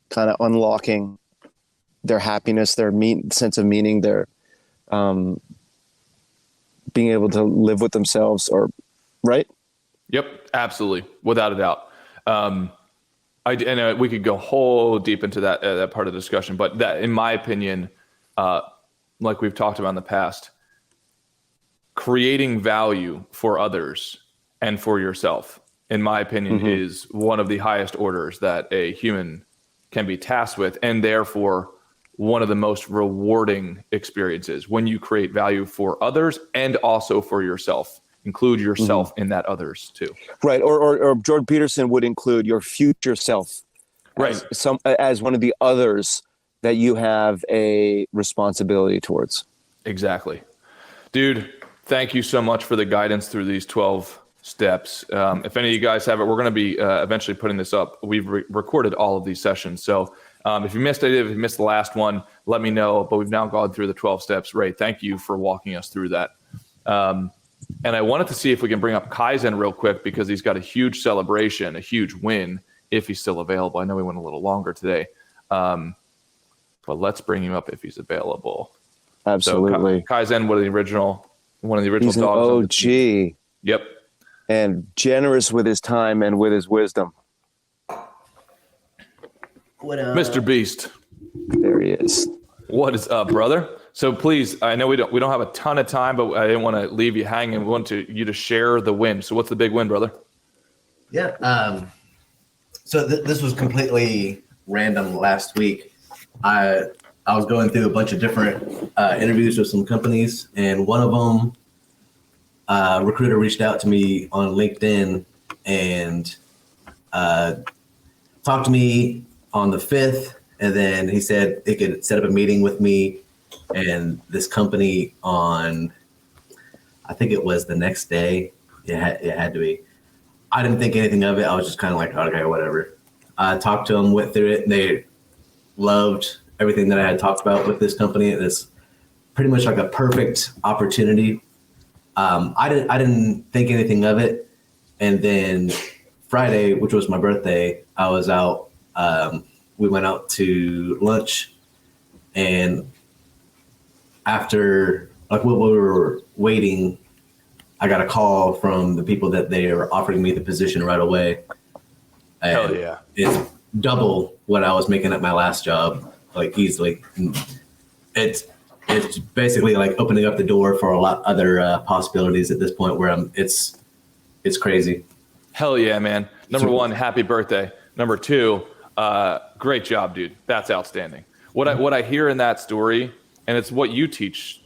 kind of unlocking their happiness, their sense of meaning, their being able to live with themselves, or right? Yep, absolutely, without a doubt. We could go whole deep into that part of the discussion, but that, in my opinion, like we've talked about in the past, creating value for others and for yourself, in my opinion, is one of the highest orders that a human can be tasked with, and therefore one of the most rewarding experiences when you create value for others and also for yourself. Include yourself in that others too. Right. Or Jordan Peterson would include your future self, right, as one of the others that you have a responsibility towards. Exactly. Dude, thank you so much for the guidance through these 12 steps. If any of you guys have it, we're going to be eventually putting this up. We've recorded all of these sessions. So if you missed it, if you missed the last one, let me know. But we've now gone through the 12 steps. Ray, thank you for walking us through that. And I wanted to see if we can bring up Kaizen real quick, because he's got a huge celebration, a huge win, if he's still available. I know we went a little longer today, but let's bring him up if he's available. Absolutely. So, Kaizen, one of the original he's dogs. An OG. Yep. And generous with his time and with his wisdom. What up? Mr. Beast. There he is. What is up, brother? So please, I know we don't have a ton of time, but I didn't want to leave you hanging. We want you to share the win. So what's the big win, brother? Yeah. So this was completely random last week. I was going through a bunch of different interviews with some companies, and one of them, a recruiter reached out to me on LinkedIn and talked to me on the 5th, and then he said he could set up a meeting with me and this company on, I think it was the next day. It had to be. I didn't think anything of it. I was just kind of like, okay, whatever. I talked to them, went through it, and they loved everything that I had talked about with this company. It's pretty much like a perfect opportunity. I didn't think anything of it. And then Friday, which was my birthday, I was out. We went out to lunch, and after we were waiting, I got a call from the people that they were offering me the position right away. And hell yeah. It's double what I was making at my last job, like easily. It's basically like opening up the door for a lot other possibilities at this point where it's crazy. Hell yeah, man. Number one, happy birthday. Number two, great job, dude. That's outstanding. What I hear in that story, and it's what you teach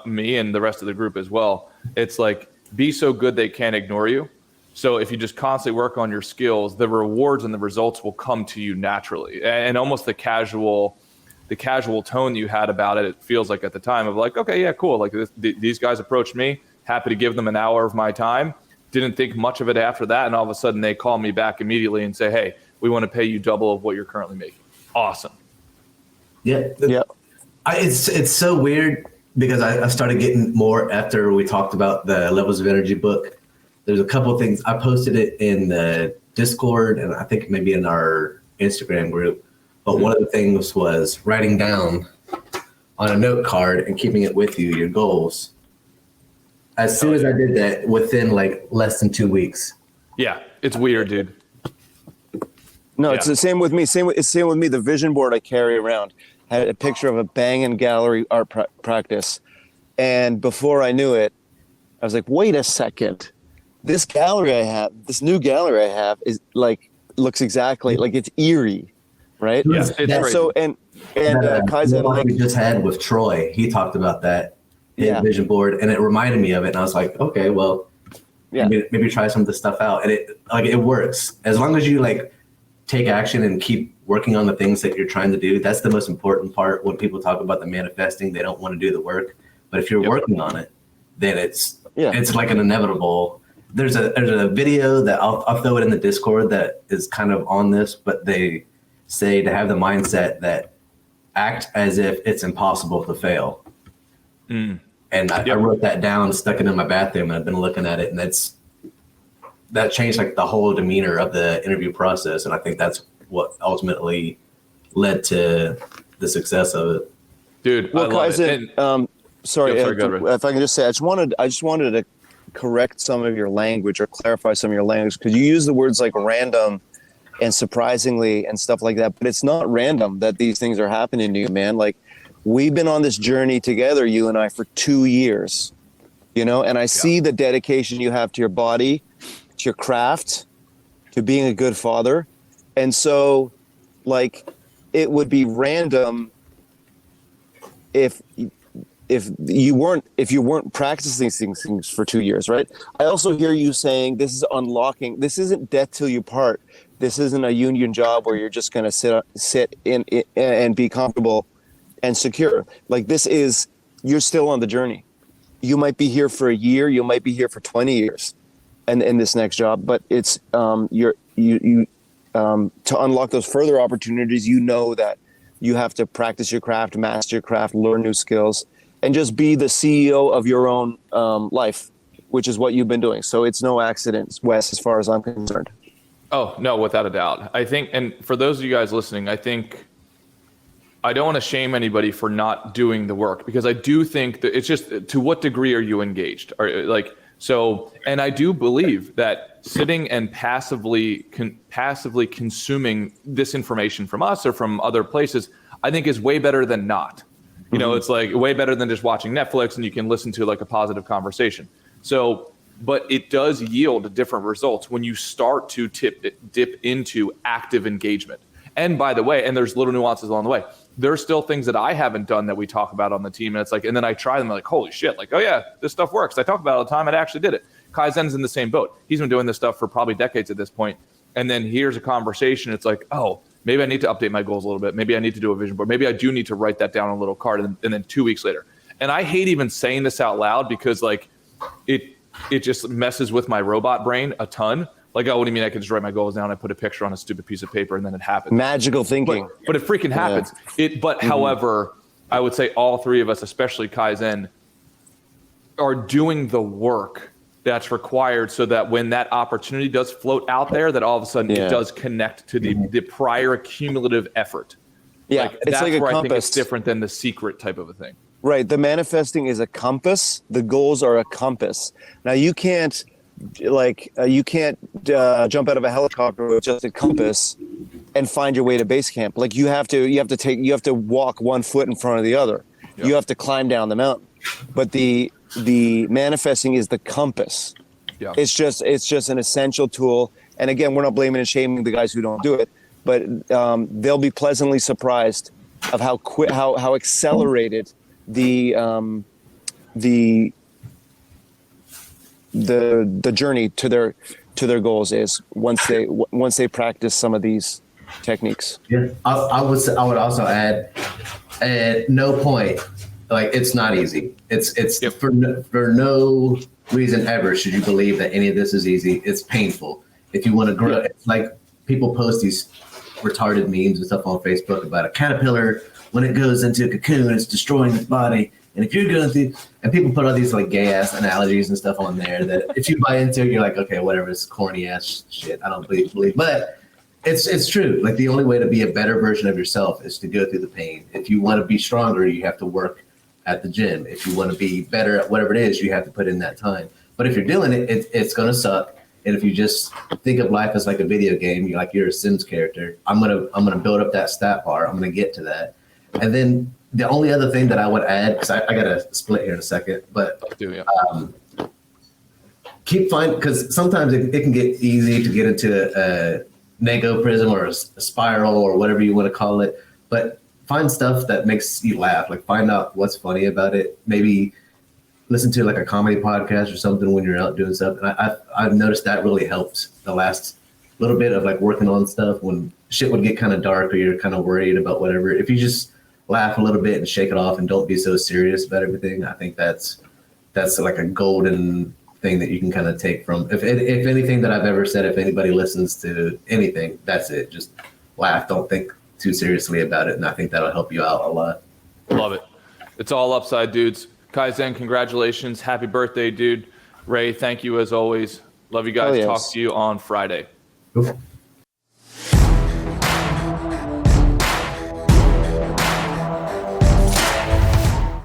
me and the rest of the group as well. It's like, be so good they can't ignore you. So if you just constantly work on your skills, the rewards and the results will come to you naturally. And almost the casual tone you had about it, it feels like at the time of like, okay, yeah, cool. Like these guys approached me, happy to give them an hour of my time. Didn't think much of it after that. And all of a sudden they call me back immediately and say, hey, we want to pay you double of what you're currently making. Awesome. Yeah. It's so weird because I started getting more after we talked about the Levels of Energy book. There's a couple of things. I posted it in the Discord and I think maybe in our Instagram group. But one of the things was writing down on a note card and keeping it with you, your goals. As soon as I did that, within like less than 2 weeks. Yeah, it's weird, dude. No, it's the same with me. Same with me. The vision board I carry around had a picture of a banging gallery art practice. And before I knew it, I was like, wait a second. This new gallery I have is like, looks exactly like it's eerie, right? Yeah, it's and so, and Kaizen, like we just had with Troy, he talked about that vision board and it reminded me of it. And I was like, okay, well, maybe try some of this stuff out. And it works. As long as you like take action and keep working on the things that you're trying to do. That's the most important part. When people talk about the manifesting, they don't want to do the work. But if you're working on it, then it's like an inevitable. There's a video that I'll throw it in the Discord that is kind of on this, but they say to have the mindset that act as if it's impossible to fail. And I wrote that down, stuck it in my bathroom, and I've been looking at it, and that changed like the whole demeanor of the interview process. And I think that's what ultimately led to the success of it. Dude, well, I love it. Sorry, if I can just say, I just wanted to correct some of your language or clarify some of your language, because you use the words like random and surprisingly and stuff like that, but it's not random that these things are happening to you, man. Like, we've been on this journey together, you and I, for 2 years, and I see the dedication you have to your body, to your craft, to being a good father. And so, like, it would be random if you weren't practicing these things for 2 years, right? I also hear you saying this is unlocking. This isn't death till you part. This isn't a union job where you're just going to sit in and be comfortable and secure. Like, this is, you're still on the journey. You might be here for a year. You might be here for 20 years, and in this next job. But it's to unlock those further opportunities. That you have to practice your craft, master your craft, learn new skills, and just be the CEO of your own life, which is what you've been doing. So it's no accident, Wes, as far as I'm concerned. Oh, no, without a doubt. I think, and for those of you guys listening, I think I don't want to shame anybody for not doing the work, because I do think that it's just, to what degree are you engaged? And I do believe that sitting and passively consuming this information from us or from other places, I think is way better than not. It's like way better than just watching Netflix and you can listen to like a positive conversation. So, but it does yield different results when you start to dip into active engagement. And by the way, and there's little nuances along the way, there's still things that I haven't done that we talk about on the team. And it's like, and then I try them, I'm like, holy shit, like, oh yeah, this stuff works. I talk about it all the time. I actually did it. Kaizen's in the same boat. He's been doing this stuff for probably decades at this point. And then here's a conversation. It's like, oh, maybe I need to update my goals a little bit. Maybe I need to do a vision board. Maybe I do need to write that down on a little card. And then 2 weeks later. And I hate even saying this out loud because like it just messes with my robot brain a ton. Like, oh, what do you mean I can just write my goals down? I put a picture on a stupid piece of paper and then it happens. Magical thinking. But it freaking happens. However, I would say all three of us, especially Kaizen, are doing the work that's required so that when that opportunity does float out there, that all of a sudden it does connect to the prior cumulative effort. Yeah, like, it's that's like a where compass. I think it's different than the secret type of a thing. Right. The manifesting is a compass. The goals are a compass. Now you can't jump out of a helicopter with just a compass and find your way to base camp. Like you have to walk 1 foot in front of the other. Yep. You have to climb down the mountain. But the manifesting is the compass. Yeah. It's just an essential tool. And again, we're not blaming and shaming the guys who don't do it, but they'll be pleasantly surprised of how accelerated the journey to their goals is once they practice some of these techniques. Yeah, I would also add, at no point, like, it's not easy. It's Yep. for no reason ever should you believe that any of this is easy. It's painful. If you want to grow, it's like people post these retarded memes and stuff on Facebook about a caterpillar when it goes into a cocoon, it's destroying its body. And if you're going through, and people put all these like gay ass analogies and stuff on there that if you buy into, you're like, okay, whatever, it's corny ass shit. I don't believe, but it's true. Like, the only way to be a better version of yourself is to go through the pain. If you want to be stronger, you have to work at the gym. If you want to be better at whatever it is, you have to put in that time. But if you're doing it, it's going to suck. And if you just think of life as like a video game, you're a Sims character. I'm gonna build up that stat bar. I'm gonna get to that. And then the only other thing that I would add, because I got to split here in a second, but because sometimes it can get easy to get into a nego prism or a spiral or whatever you want to call it. But find stuff that makes you laugh. Like, find out what's funny about it. Maybe listen to like a comedy podcast or something when you're out doing stuff. And I've noticed that really helped the last little bit of like working on stuff when shit would get kind of dark or you're kind of worried about whatever. If you just laugh a little bit and shake it off and don't be so serious about everything, I think that's like a golden thing that you can kind of take from, if anything that I've ever said, if anybody listens to anything, that's it. Just laugh. Don't think too seriously about it. And I think that'll help you out a lot. Love it. It's all upside, dudes. Kaizen, congratulations. Happy birthday, dude. Ray, thank you as always. Love you guys. Oh, yes. Talk to you on Friday. Cool.